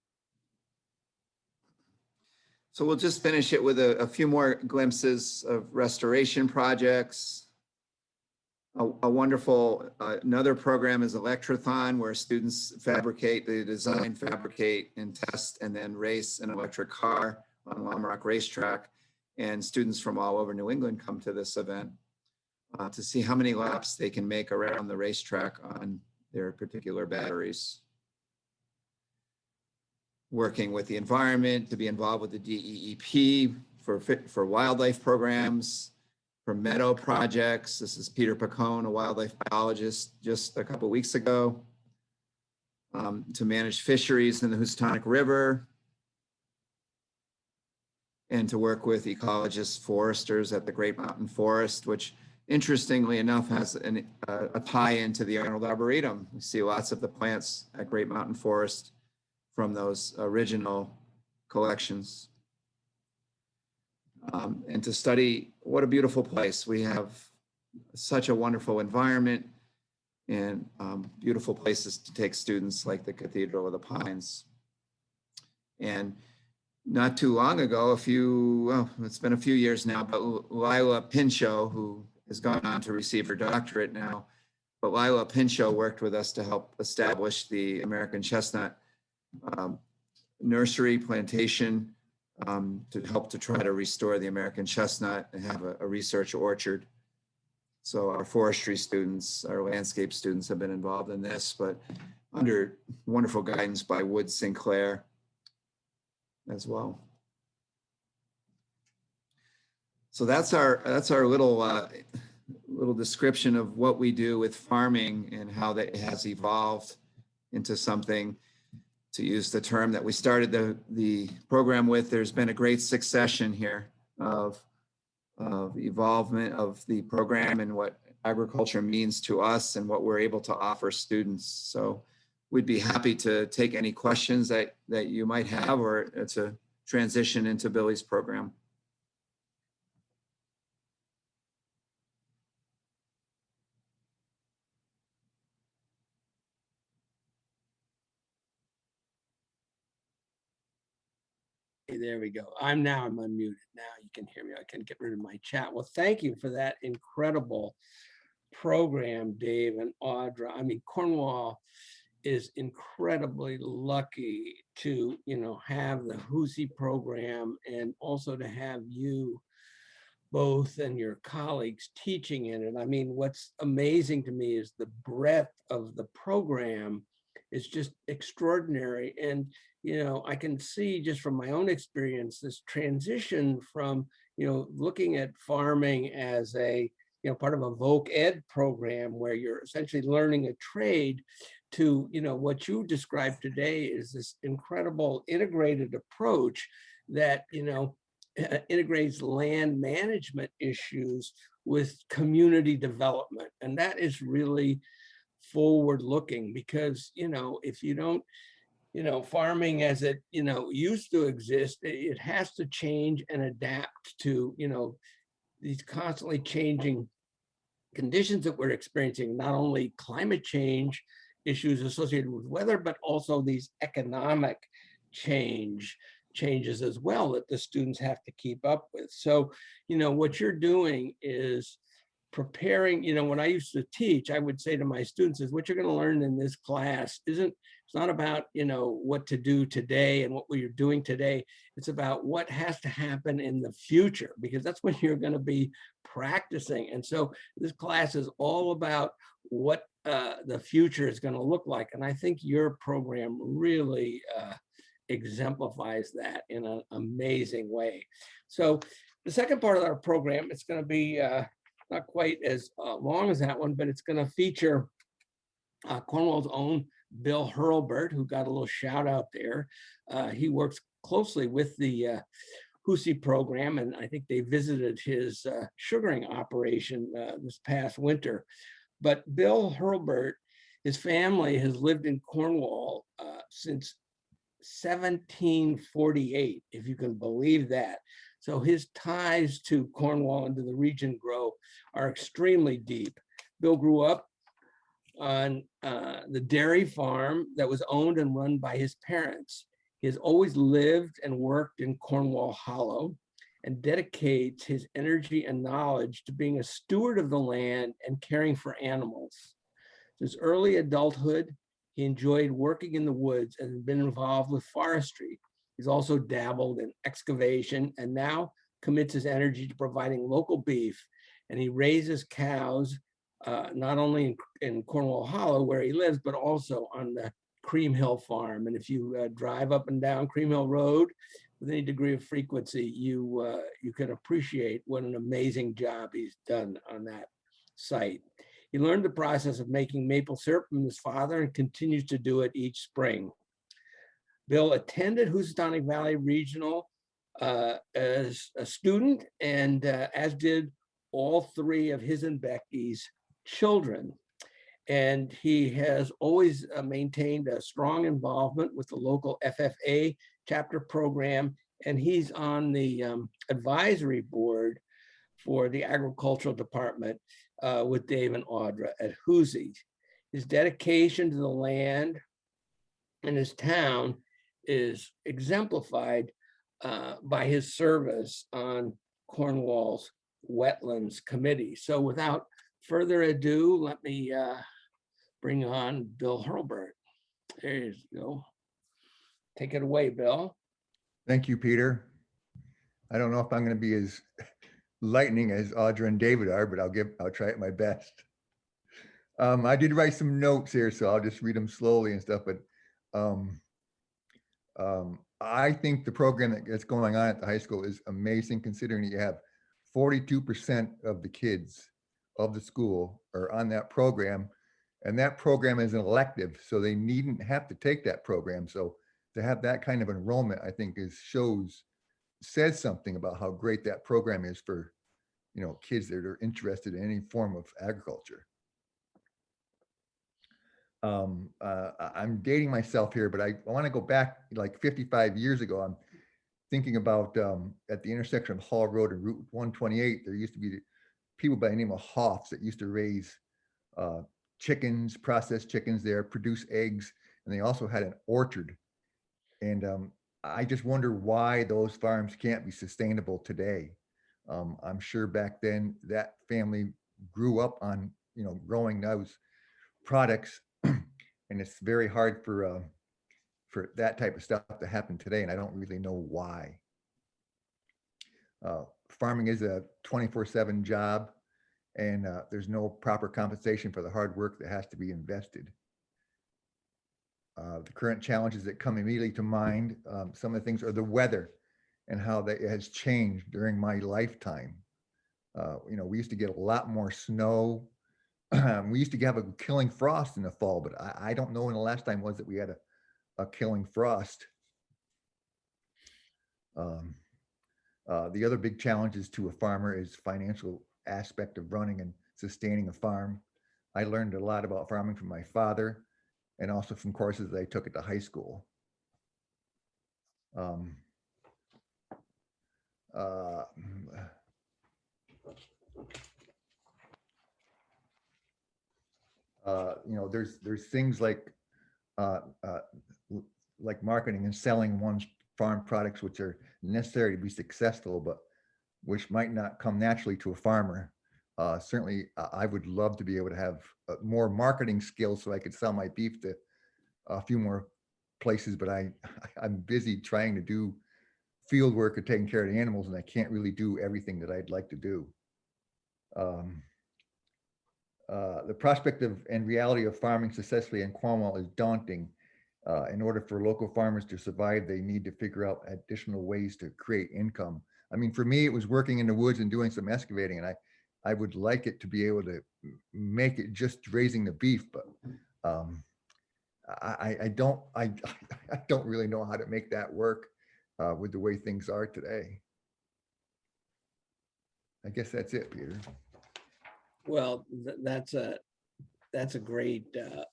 So we'll just finish it with a few more glimpses of restoration projects. A wonderful, another program is Electrothon, where students they design, fabricate, and test, and then race an electric car on Lomrock Racetrack. And students from all over New England come to this event to see how many laps they can make around the racetrack on their particular batteries. Working with the environment, to be involved with the DEEP for wildlife programs, for meadow projects. This is Peter Pacone, a wildlife biologist, just a couple of weeks ago. To manage fisheries in the Housatonic River, and to work with ecologists, foresters at the Great Mountain Forest, which interestingly enough has a tie into the Arnold Arboretum. We see lots of the plants at Great Mountain Forest from those original collections. And to study what a beautiful place. We have such a wonderful environment and beautiful places to take students, like the Cathedral of the Pines. And not too long ago, it's been a few years now, but Lila Pinchot, who has gone on to receive her doctorate now, but Lila Pinchot worked with us to help establish the American chestnut nursery plantation to help to try to restore the American chestnut and have a research orchard. So our forestry students, our landscape students have been involved in this, but under wonderful guidance by Wood Sinclair as well. So that's our little description of what we do with farming and how that has evolved into something, to use the term that we started the program with. There's been a great succession here of evolvement of the program and what agriculture means to us and what we're able to offer students. So we'd be happy to take any questions that you might have, or to transition into Billy's program. There we go. I'm unmuted. Now you can hear me. I can get rid of my chat. Well, thank you for that incredible program, Dave and Audra. I mean, Cornwall is incredibly lucky to, have the Husi program, and also to have you both and your colleagues teaching in it. I mean, what's amazing to me is the breadth of the program is just extraordinary. And I can see just from my own experience, this transition from, looking at farming as a, part of a voc ed program where you're essentially learning a trade, to, what you described today is this incredible integrated approach that, integrates land management issues with community development. And that is really forward looking, because, if you don't, farming as it, used to exist, it has to change and adapt to, these constantly changing conditions that we're experiencing, not only climate change issues associated with weather, but also these economic changes as well that the students have to keep up with. So, what you're doing is preparing, when I used to teach, I would say to my students is what you're going to learn in this class it's not about, what to do today and what you're doing today. It's about what has to happen in the future, because that's when you're going to be practicing. And so this class is all about what the future is going to look like. And I think your program really exemplifies that in an amazing way. So the second part of our program, it's going to be not quite as long as that one, but it's going to feature Cornwall's own Bill Hurlburt, who got a little shout out there. He works closely with the Housekeeping program, and I think they visited his sugaring operation this past winter. But Bill Hurlburt, his family has lived in Cornwall since 1748, if you can believe that. So his ties to Cornwall and to the region are extremely deep. Bill grew up on the dairy farm that was owned and run by his parents. He has always lived and worked in Cornwall Hollow and dedicates his energy and knowledge to being a steward of the land and caring for animals. Since early adulthood, he enjoyed working in the woods and has been involved with forestry. He's also dabbled in excavation and now commits his energy to providing local beef. And he raises cows, not only in Cornwall Hollow where he lives, but also on the Cream Hill farm. And if you drive up and down Cream Hill Road with any degree of frequency, you can appreciate what an amazing job he's done on that site. He learned the process of making maple syrup from his father and continues to do it each spring. Bill attended Housatonic Valley Regional as a student, and as did all three of his and Becky's children. And he has always maintained a strong involvement with the local FFA chapter program, and he's on the advisory board for the agricultural department with Dave and Audra at Housie. His dedication to the land and his town is exemplified by his service on Cornwall's Wetlands Committee. So without further ado, let me bring on Bill Hurlburt. There you go. Take it away, Bill. Thank you, Peter. I don't know if I'm going to be as lightning as Audra and David are, but I'll try it my best. I did write some notes here, so I'll just read them slowly and stuff. But I think the program that's going on at the high school is amazing, considering you have 42% of the kids of the school are on that program, and that program is an elective, so they needn't have to take that program. So to have that kind of enrollment, I think says something about how great that program is for, kids that are interested in any form of agriculture. I'm dating myself here, but I want to go back like 55 years ago. I'm thinking about at the intersection of Hall Road and Route 128, there used to be people by the name of Hoffs that used to raise chickens, processed chickens there, produce eggs, and they also had an orchard. And I just wonder why those farms can't be sustainable today. I'm sure back then that family grew up on, growing those products, and it's very hard for that type of stuff to happen today, and I don't really know why. Farming is a 24/7 job, and there's no proper compensation for the hard work that has to be invested. The current challenges that come immediately to mind, some of the things are the weather and how that has changed during my lifetime. We used to get a lot more snow. We used to have a killing frost in the fall, but I don't know when the last time was that we had a killing frost. The other big challenges to a farmer is financial aspect of running and sustaining a farm. I learned a lot about farming from my father and also from courses that I took at the high school. there's things like marketing and selling one's farm products, which are necessary to be successful, but which might not come naturally to a farmer. Certainly, I would love to be able to have more marketing skills so I could sell my beef to a few more places, but I'm busy trying to do field work or taking care of the animals, and I can't really do everything that I'd like to do. The prospect of and reality of farming successfully in Cornwall is daunting. In order for local farmers to survive, they need to figure out additional ways to create income. I mean, for me, it was working in the woods and doing some excavating, and I would like it to be able to make it just raising the beef, but I don't really know how to make that work with the way things are today. I guess that's it, Peter. Well, that's a great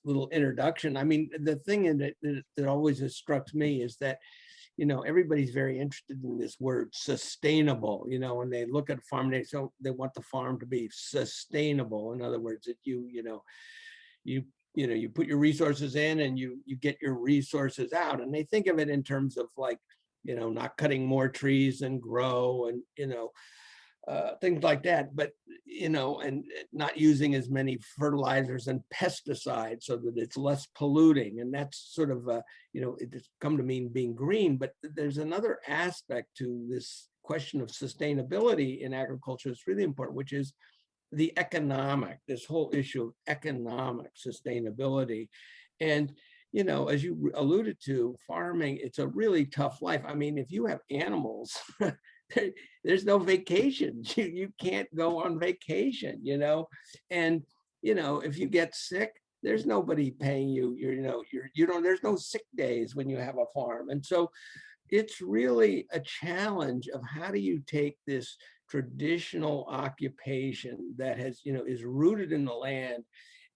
little introduction. I mean, the thing that always instructs me is that, everybody's very interested in this word sustainable, when they look at a farm, they want the farm to be sustainable. In other words, that you put your resources in and you get your resources out. And they think of it in terms of like, not cutting more trees and grow and, things like that, but, and not using as many fertilizers and pesticides so that it's less polluting. And that's sort of, it's come to mean being green, but there's another aspect to this question of sustainability in agriculture that's really important, which is the this whole issue of economic sustainability. And, as you alluded to, farming, it's a really tough life. I mean, if you have animals, there's no vacation. You can't go on vacation, and, if you get sick, there's nobody paying you, there's no sick days when you have a farm. And so it's really a challenge of how do you take this traditional occupation that has, is rooted in the land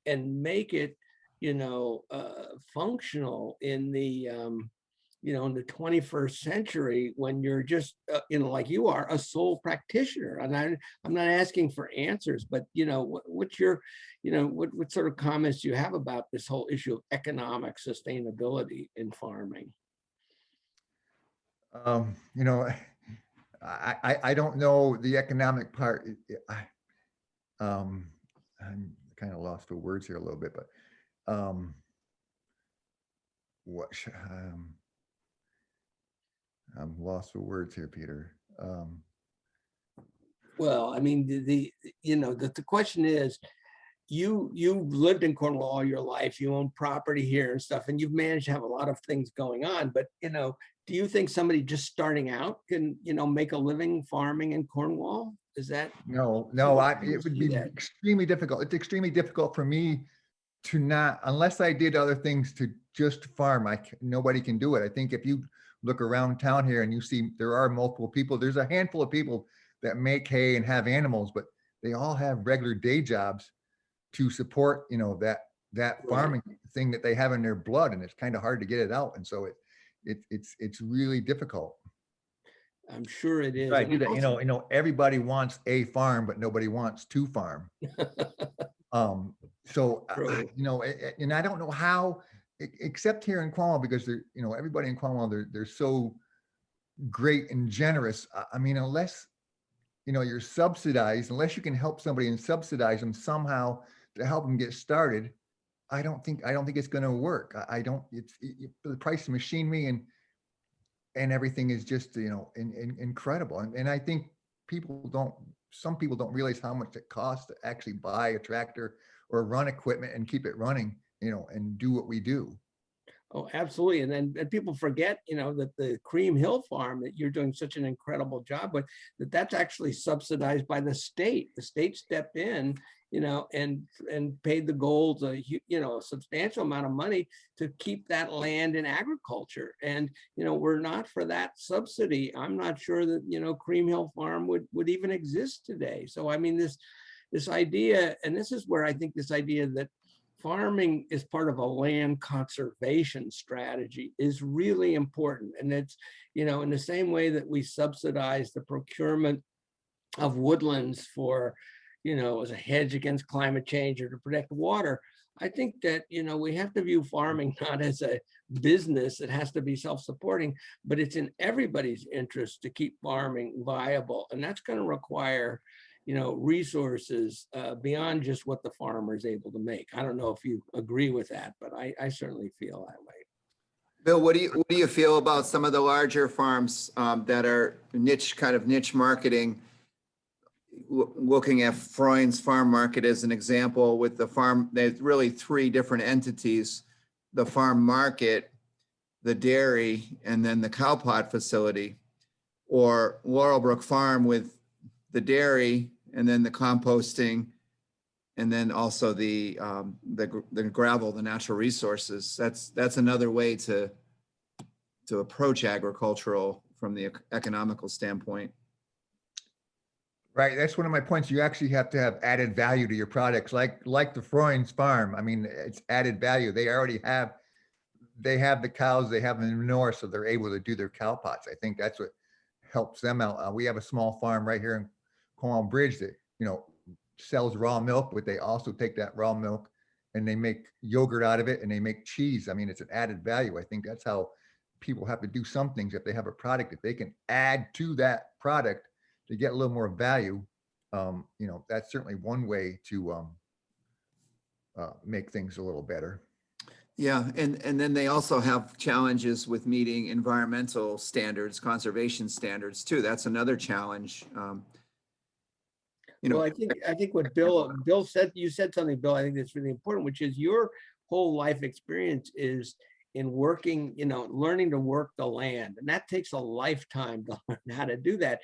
and make it, functional in the, in the 21st century when you're just, like you are, a sole practitioner. And I'm not asking for answers, but, what's your, what sort of comments do you have about this whole issue of economic sustainability in farming? I don't know the economic part. I'm kind of lost for words here a little bit, but I'm lost for words here, Peter. Well, I mean, the question is, you've lived in Cornwall all your life, you own property here and stuff, and you've managed to have a lot of things going on, but, do you think somebody just starting out can, make a living farming in Cornwall? Is that? No, it would be extremely difficult. It's extremely difficult for me to not, unless I did other things to just farm, nobody can do it. I think if you look around town here and you see there are multiple people, there's a handful of people that make hay and have animals, but they all have regular day jobs to support, that farming thing that they have in their blood, and it's kind of hard to get it out. And so it's really difficult. I'm sure it is. Right. Everybody wants a farm, but nobody wants to farm. So, and I don't know how, except here in Cornwall, because they're, everybody in Cornwall, they're so great and generous. I mean, unless, you're subsidized, unless you can help somebody and subsidize them somehow to help them get started, I don't think it's going to work. The price of machinery and everything is just, incredible. And I think some people don't realize how much it costs to actually buy a tractor or run equipment and keep it running, and do what we do. Oh, absolutely. And people forget, that the Cream Hill farm that you're doing such an incredible job with, that's actually subsidized by the state. The state stepped in, and paid the Golds a substantial amount of money to keep that land in agriculture. And, we're not for that subsidy, I'm not sure that, Cream Hill Farm would even exist today. So, I mean, this idea, and this is where I think this idea that farming is part of a land conservation strategy is really important. And it's, in the same way that we subsidize the procurement of woodlands for, as a hedge against climate change or to protect water. I think that, we have to view farming not as a business that has to be self-supporting, but it's in everybody's interest to keep farming viable. And that's going to require, resources beyond just what the farmer is able to make. I don't know if you agree with that, but I certainly feel that way. Bill, what do you feel about some of the larger farms that are niche marketing? Looking at Freund's farm market as an example, with the farm, there's really three different entities: the farm market, the dairy, and then the cow pod facility. Or Laurelbrook Farm with the dairy, and then the composting, and then also the gravel, the natural resources. That's another way to approach agricultural from the economical standpoint. Right, that's one of my points. You actually have to have added value to your products, like the Freund's farm. I mean, it's added value. They already have, they have the cows, they have the manure, so they're able to do their cow pots. I think that's what helps them out. We have a small farm right here in Cornwall Bridge that, sells raw milk, but they also take that raw milk and they make yogurt out of it and they make cheese. I mean, it's an added value. I think that's how people have to do some things. If they have a product, if they can add to that product to get a little more value, that's certainly one way to make things a little better. Yeah, and then they also have challenges with meeting environmental standards, conservation standards too. That's another challenge. Well, I think what Bill said, you said something, Bill, I think that's really important, which is your whole life experience is in working, learning to work the land. And that takes a lifetime to learn how to do that.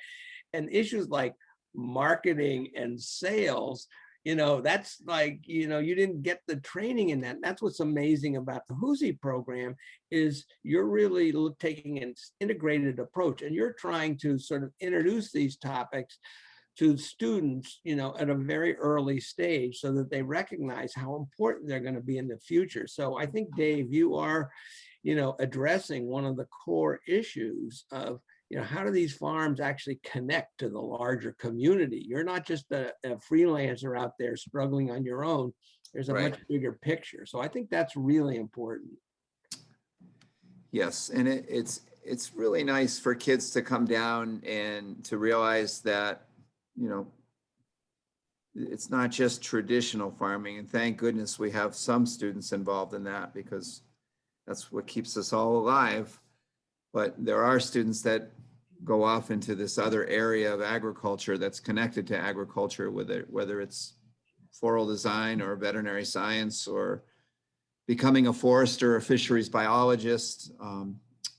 And issues like marketing and sales, that's like, you didn't get the training in that. And that's what's amazing about the Husi program is you're really taking an integrated approach, and you're trying to sort of introduce these topics to students, at a very early stage so that they recognize how important they're going to be in the future. So I think, Dave, you are, addressing one of the core issues of, how do these farms actually connect to the larger community? You're not just a freelancer out there struggling on your own. There's a much bigger picture. So I think that's really important. Yes, and it's really nice for kids to come down and to realize that, it's not just traditional farming, and thank goodness we have some students involved in that, because that's what keeps us all alive. But there are students that go off into this other area of agriculture that's connected to agriculture, whether it's floral design or veterinary science, or becoming a forester or fisheries biologist,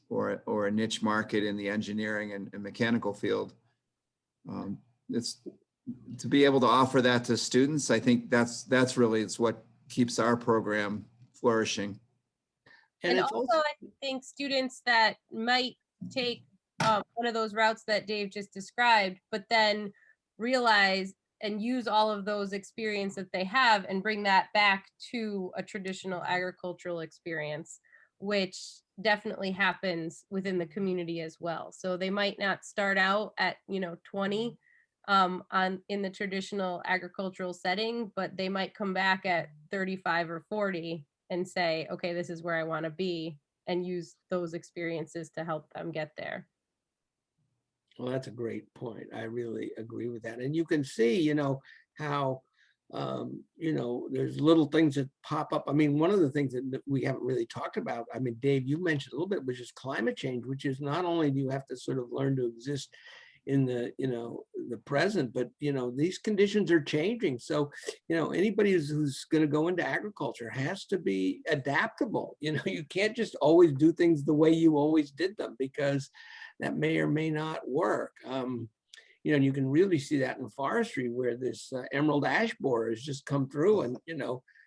or a niche market in the engineering and mechanical field. It's to be able to offer that to students. I think that's really, it's what keeps our program flourishing. And also I think students that might take one of those routes that Dave just described, but then realize and use all of those experience that they have and bring that back to a traditional agricultural experience, which definitely happens within the community as well. So they might not start out at 20 in the traditional agricultural setting, but they might come back at 35 or 40 and say, okay, this is where I want to be, and use those experiences to help them get there. Well, that's a great point. I really agree with that. And you can see, how, there's little things that pop up. I mean, one of the things that we haven't really talked about, I mean, Dave, you mentioned a little bit, which is climate change, which is not only do you have to sort of learn to exist in the, the present, but, these conditions are changing. So, anybody who's going to go into agriculture has to be adaptable. You can't just always do things the way you always did them, because that may or may not work. You can really see that in forestry, where this emerald ash borer has just come through and,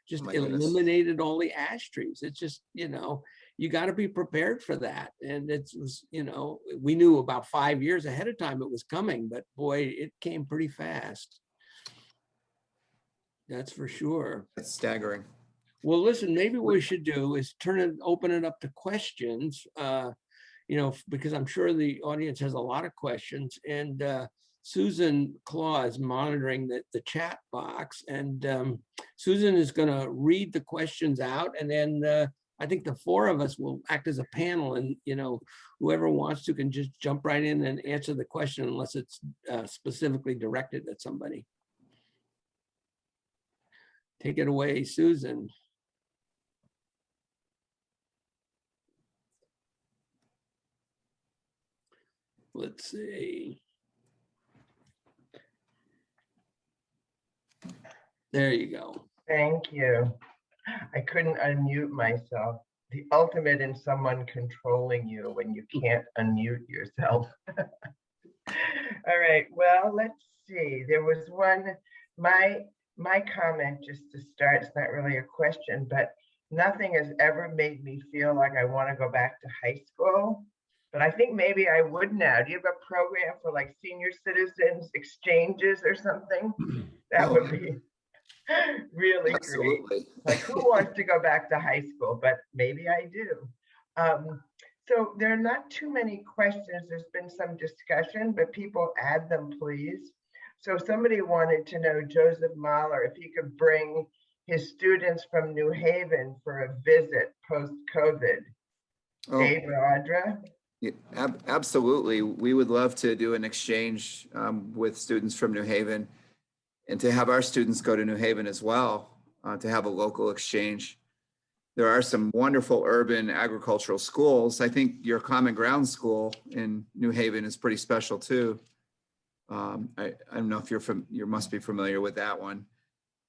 just eliminated all the ash trees. It's just, you got to be prepared for that. And it's, we knew about 5 years ahead of time it was coming, but boy, it came pretty fast. That's for sure. It's staggering. Well, listen, maybe what we should do is open it up to questions, because I'm sure the audience has a lot of questions. And Susan Claus is monitoring the chat box, and Susan is going to read the questions out, and then I think the four of us will act as a panel, and whoever wants to can just jump right in and answer the question unless it's specifically directed at somebody. Take it away, Susan. Let's see. There you go. Thank you. I couldn't unmute myself. The ultimate in someone controlling you when you can't unmute yourself. All right, well, let's see. There was one, my comment just to start, it's not really a question, but nothing has ever made me feel like I want to go back to high school. But I think maybe I would now. Do you have a program for like senior citizens exchanges or something? That would be really Absolutely. great. Like, who wants to go back to high school? But maybe I do. So there are not too many questions. There's been some discussion, but people add them, please. So somebody wanted to know, Joseph Mahler, if he could bring his students from New Haven for a visit post-COVID. Oh. Dave or Audra? Yeah, absolutely. We would love to do an exchange with students from New Haven, and to have our students go to New Haven as well, to have a local exchange. There are some wonderful urban agricultural schools. I think your Common Ground School in New Haven is pretty special too. I don't know if you must be familiar with that one,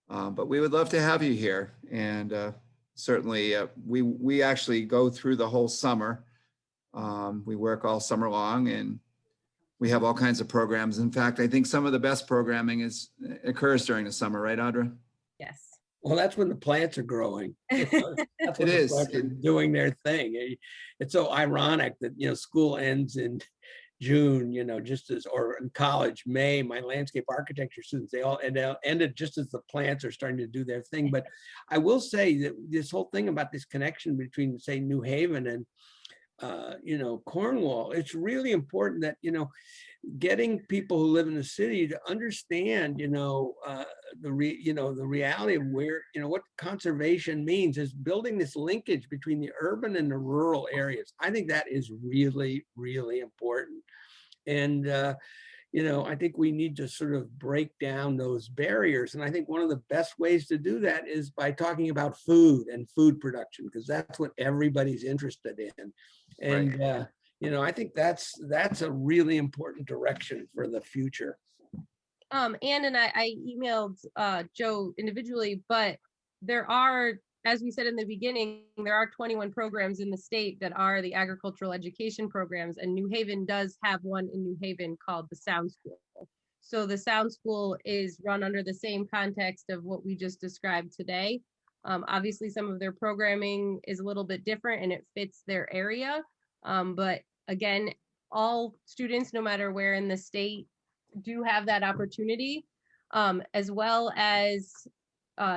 but we would love to have you here. And certainly we actually go through the whole summer. We work all summer long, and we have all kinds of programs. In fact, I think some of the best programming occurs during the summer, right, Audra? Yes. Well, that's when the plants are growing. That's when It the is. plants are doing their thing. It's so ironic that, school ends in June, just as, or in college, May. My landscape architecture students, they all ended just as the plants are starting to do their thing. But I will say that this whole thing about this connection between, say, New Haven and Cornwall, it's really important that, getting people who live in the city to understand, the reality of where, what conservation means is building this linkage between the urban and the rural areas. I think that is really, really important. And, I think we need to sort of break down those barriers. And I think one of the best ways to do that is by talking about food and food production, because that's what everybody's interested in. And, Right. I think that's a really important direction for the future. Ann and I emailed Joe individually, but there are, as we said in the beginning, there are 21 programs in the state that are the agricultural education programs, and New Haven does have one in New Haven called the Sound School. So the Sound School is run under the same context of what we just described today. Obviously, some of their programming is a little bit different and it fits their area. But again, all students, no matter where in the state, do have that opportunity, as well as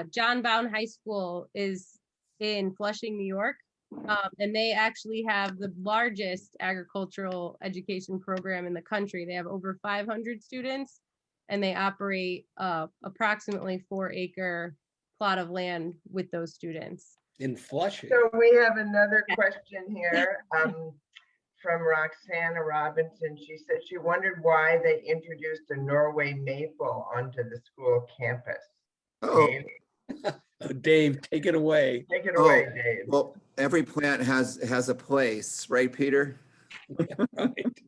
John Bowne High School is in Flushing, New York, and they actually have the largest agricultural education program in the country. They have over 500 students, and they operate approximately 4-acre plot of land with those students. In Flushing. So we have another question here from Roxana Robinson. She said she wondered why they introduced a Norway maple onto the school campus. Oh, Dave, Dave, take it away. take it away, Dave. well, every plant has a place, right, Peter? Right.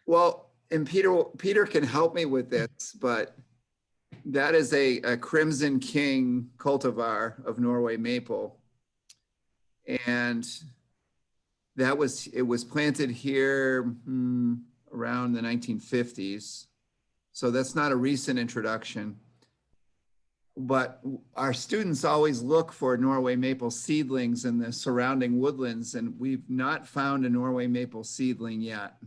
Well, and Peter can help me with this, but that is a Crimson King cultivar of Norway maple. And it was planted here around the 1950s. So that's not a recent introduction. But our students always look for Norway maple seedlings in the surrounding woodlands, and we've not found a Norway maple seedling yet.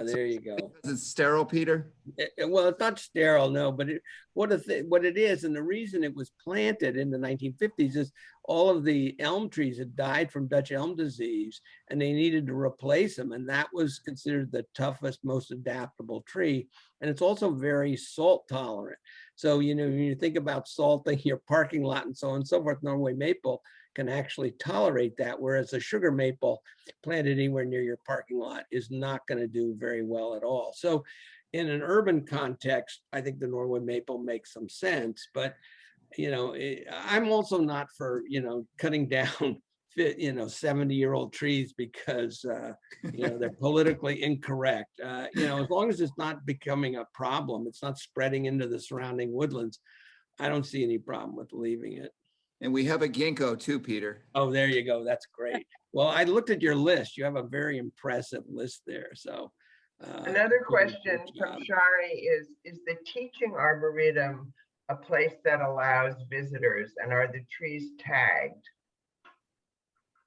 There you go. Is it sterile, Peter? Well, it's not sterile, no, but what it is, and the reason it was planted in the 1950s is all of the elm trees had died from Dutch elm disease, and they needed to replace them, and that was considered the toughest, most adaptable tree. And it's also very salt tolerant. So, you know, when you think about salting your parking lot and so on and so forth, Norway maple can actually tolerate that, whereas a sugar maple planted anywhere near your parking lot is not going to do very well at all. So in an urban context, I think the Norway maple makes some sense, but you know, I'm also not for, you know, cutting down 70-year-old trees because you know, they're politically incorrect. You know, as long as it's not becoming a problem, it's not spreading into the surrounding woodlands, I don't see any problem with leaving it. And we have a ginkgo too, Peter. Oh, there you go. That's great. Well, I looked at your list. You have a very impressive list there. So Another you're doing a question good from job. Shari is the teaching arboretum a place that allows visitors, and are the trees tagged?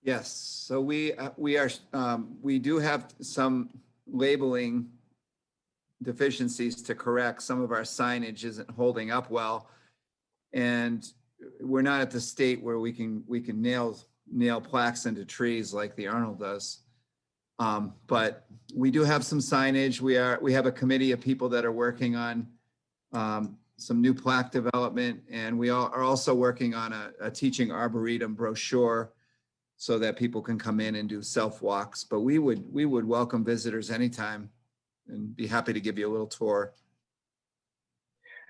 Yes, so we do have some labeling deficiencies to correct. Some of our signage isn't holding up well. And we're not at the state where we can nail plaques into trees like the Arnold does. But we do have some signage. We have a committee of people that are working on some new plaque development, and we are also working on a teaching arboretum brochure so that people can come in and do self walks. But we would welcome visitors anytime and be happy to give you a little tour.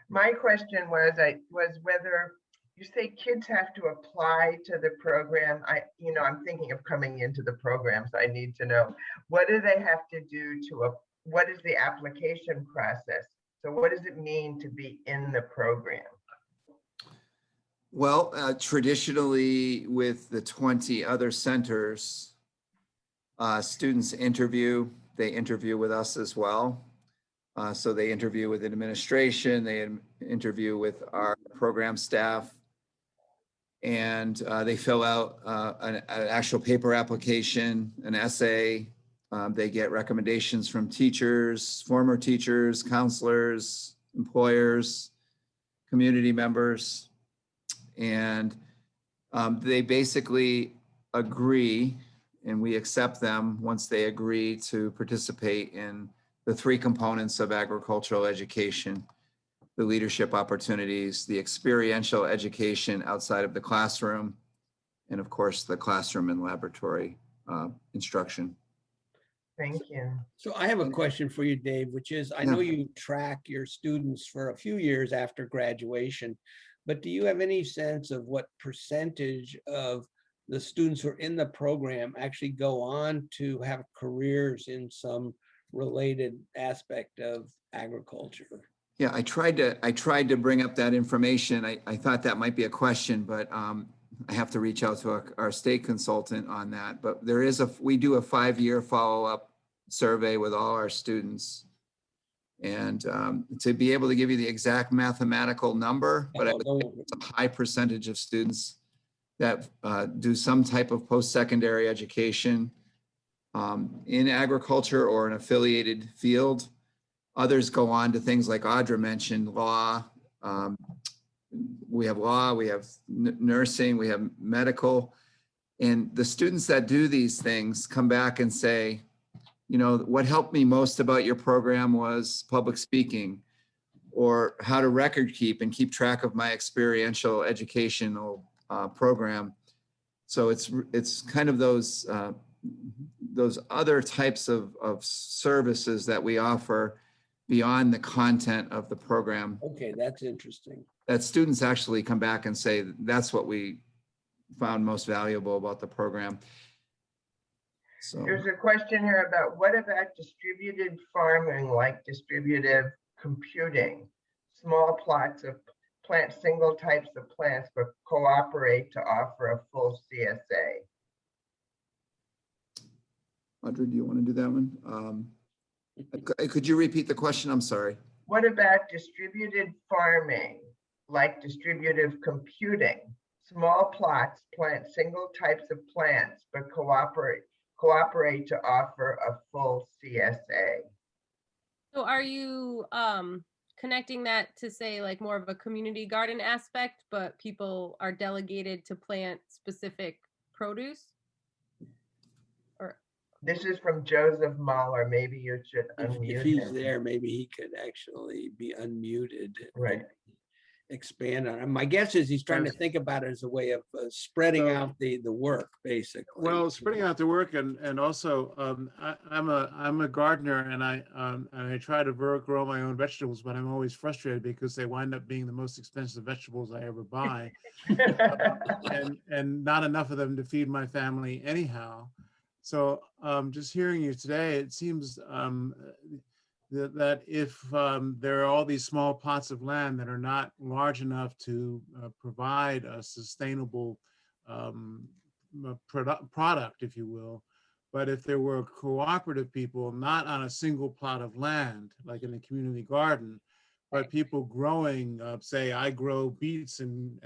My question was whether you say kids have to apply to the program. I'm thinking of coming into the program, so I need to know, what do they have to do what is the application process? So what does it mean to be in the program? Well, traditionally with the 20 other centers, students they interview with us as well. So they interview with administration, they interview with our program staff, and they fill out an actual paper application, an essay. They get recommendations from teachers, former teachers, counselors, employers, community members, and they basically agree, and we accept them once they agree to participate in the 3 components of agricultural education: the leadership opportunities, the experiential education outside of the classroom, and of course, the classroom and laboratory instruction. Thank you. So I have a question for you, Dave, which is, I know you track your students for a few years after graduation, but do you have any sense of what percentage of the students who are in the program actually go on to have careers in some related aspect of agriculture? Yeah, I tried to bring up that information. I thought that might be a question, but I have to reach out to our state consultant on that. But we do a 5-year follow-up survey with all our students. And to be able to give you the exact mathematical number, but I would say it's a high percentage of students that do some type of post-secondary education in agriculture or an affiliated field. Others go on to things like Audra mentioned, law. We have law, we have nursing, we have medical. And the students that do these things come back and say, you know, what helped me most about your program was public speaking, or how to record keep and keep track of my experiential educational program. So it's kind of those other types of services that we offer beyond the content of the program. Okay, that's interesting. That students actually come back and say, that's what we found most valuable about the program. So There's a question here about what about distributed farming, like distributive computing? Small plots of plant, single types of plants, but cooperate to offer a full CSA. Audra, do you want to do that one? Could you repeat the question? I'm sorry. What about distributed farming, like distributive computing? Small plots plant single types of plants, but cooperate to offer a full CSA. So are you connecting that to say like more of a community garden aspect, but people are delegated to plant specific produce? Or This is from Joseph Mahler. Maybe you should If unmute he's him. there, maybe he could actually be unmuted. Right. and Expand on it. My guess is he's trying to think about it as a way of spreading So- out the work, basically. Well, spreading out the work and also I'm a gardener and I try to grow my own vegetables, but I'm always frustrated because they wind up being the most expensive vegetables I ever buy, and not enough of them to feed my family anyhow. So just hearing you today, it seems that if there are all these small plots of land that are not large enough to provide a sustainable product, if you will, but if there were cooperative people, not on a single plot of land, like in a community garden, but people growing, say, I grow beets and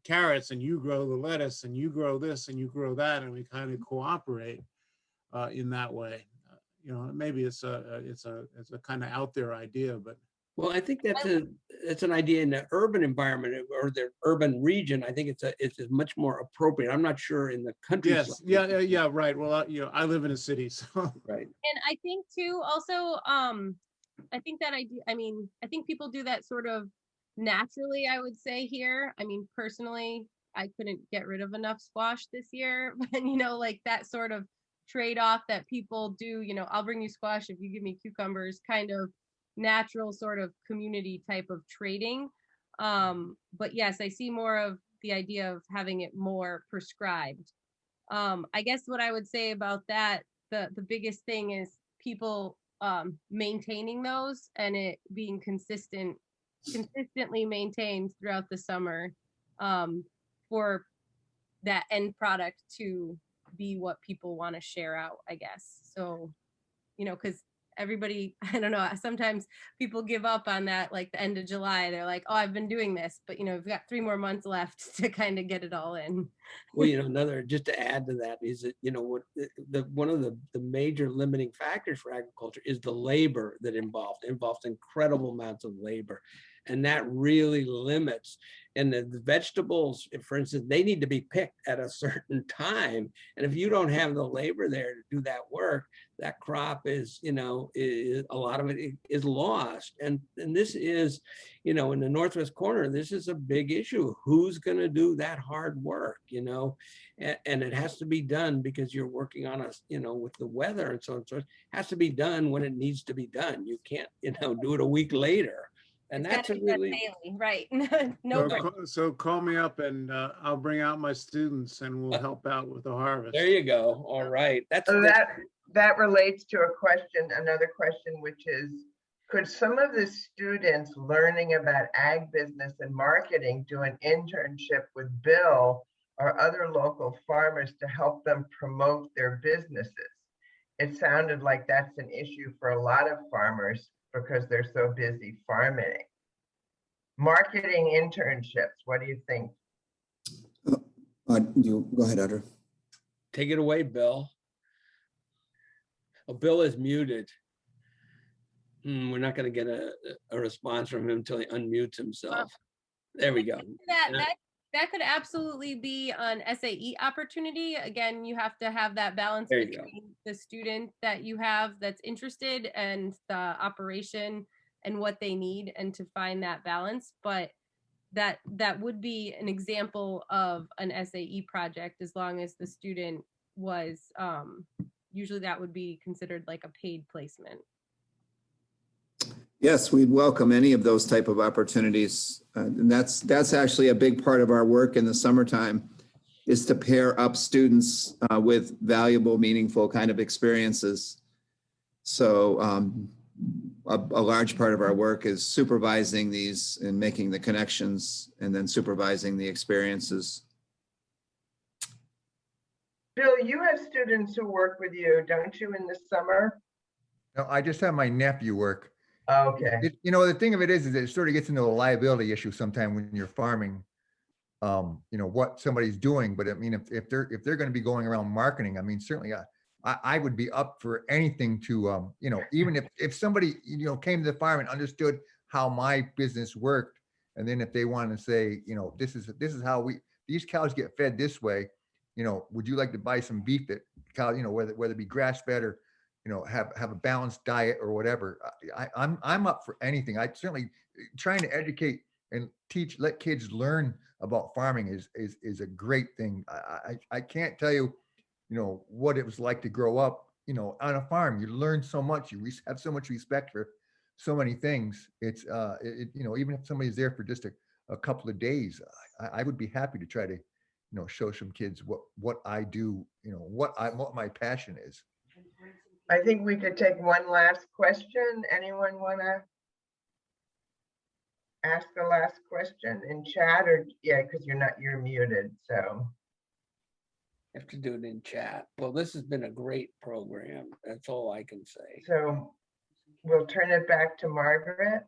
carrots, and you grow the lettuce, and you grow this, and you grow that, and we kind of cooperate in that way. You know, maybe it's a kind of out there idea, but Well, I think that's an idea in the urban environment or the urban region. I think it's much more appropriate. I'm not sure in the countryside. yes, yeah, right. Well, you know, I live in a city, so Right. And I think too, also, I think that idea, I mean, I think people do that sort of naturally, I would say here. I mean, personally, I couldn't get rid of enough squash this year, but you know, like that sort of trade-off that people do, you know, I'll bring you squash if you give me cucumbers, kind of natural sort of community type of trading. But yes, I see more of the idea of having it more prescribed. I guess what I would say about that, the biggest thing is people maintaining those and it being consistently maintained throughout the summer for that end product to be what people want to share out, I guess. So, you know, because everybody, I don't know, sometimes people give up on that, like the end of July. They're like, oh, I've been doing this, but you know, we've got 3 more months left to kind of get it all in. Well, you know, just to add to that is that, you know, what one of the major limiting factors for agriculture is the labor that involves incredible amounts of labor. And that really limits. And the vegetables, for instance, they need to be picked at a certain time. And if you don't have the labor there to do that work, that crop is, you know, a lot of it is lost. And this is, you know, in the Northwest corner, this is a big issue. Who's going to do that hard work, you know? And it has to be done because you're working on you know, with the weather and so on. So it has to be done when it needs to be done. You can't, you know, do it a week later. And It's that's a gotta be done really, daily, right? No, so call me up and I'll bring out my students and we'll help out with the harvest. there you go. All right. So that relates to a question, another question, which is, could some of the students learning about ag business and marketing do an internship with Bill or other local farmers to help them promote their businesses? It sounded like that's an issue for a lot of farmers because they're so busy farming. Marketing internships, what do you think? You go ahead, Audra. take it away, Bill. Oh, Bill is muted. We're not going to get a response from him until he unmutes himself. There we go. That could absolutely be an SAE opportunity. Again, you have to have that balance There you go. between the student that you have that's interested and the operation and what they need, and to find that balance. But that would be an example of an SAE project, as long as the student was, usually that would be considered like a paid placement. Yes, we'd welcome any of those type of opportunities. And that's actually a big part of our work in the summertime, is to pair up students with valuable, meaningful kind of experiences. So a large part of our work is supervising these and making the connections, and then supervising the experiences. Bill, you have students who work with you, don't you, in the summer? No, I just have my nephew work. Okay. You know, the thing of it is it sort of gets into a liability issue sometime when you're farming, you know, what somebody's doing. But I mean, if they're going to be going around marketing, I mean, certainly I would be up for anything to, you know, even if somebody, you know, came to the farm and understood how my business worked. And then if they want to say, you know, this is how these cows get fed this way, you know, would you like to buy some beef that cow, you know, whether it be grass fed or, you know, have a balanced diet or whatever. I'm up for anything. I certainly trying to educate and teach, let kids learn about farming is a great thing. I can't tell you, you know, what it was like to grow up, you know, on a farm. You learn so much, you have so much respect for so many things. It's, you know, even if somebody's there for just a couple of days, I would be happy to try to, you know, show some kids what I do, you know, what my passion is. I think we could take one last question. Anyone want to ask the last question in chat, or yeah, because you're muted, so. Have to do it in chat. Well, this has been a great program. That's all I can say. So we'll turn it back to Margaret.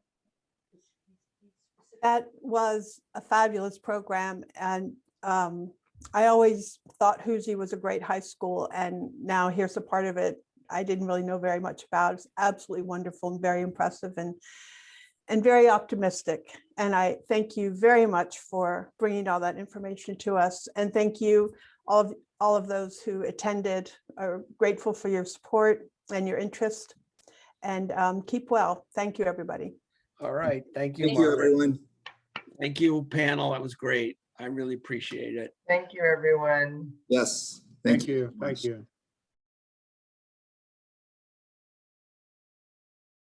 That was a fabulous program, and I always thought Housie was a great high school, and now here's a part of it I didn't really know very much about. It's absolutely wonderful and very impressive and very optimistic. And I thank you very much for bringing all that information to us. And thank you all of those who attended. Are grateful for your support and your interest. And keep well. Thank you, everybody. All right. Thank you, Thank you, Margaret. everyone. Thank you, panel. That was great. I really appreciate it. Thank you, everyone. Yes. Thank you. Thank you.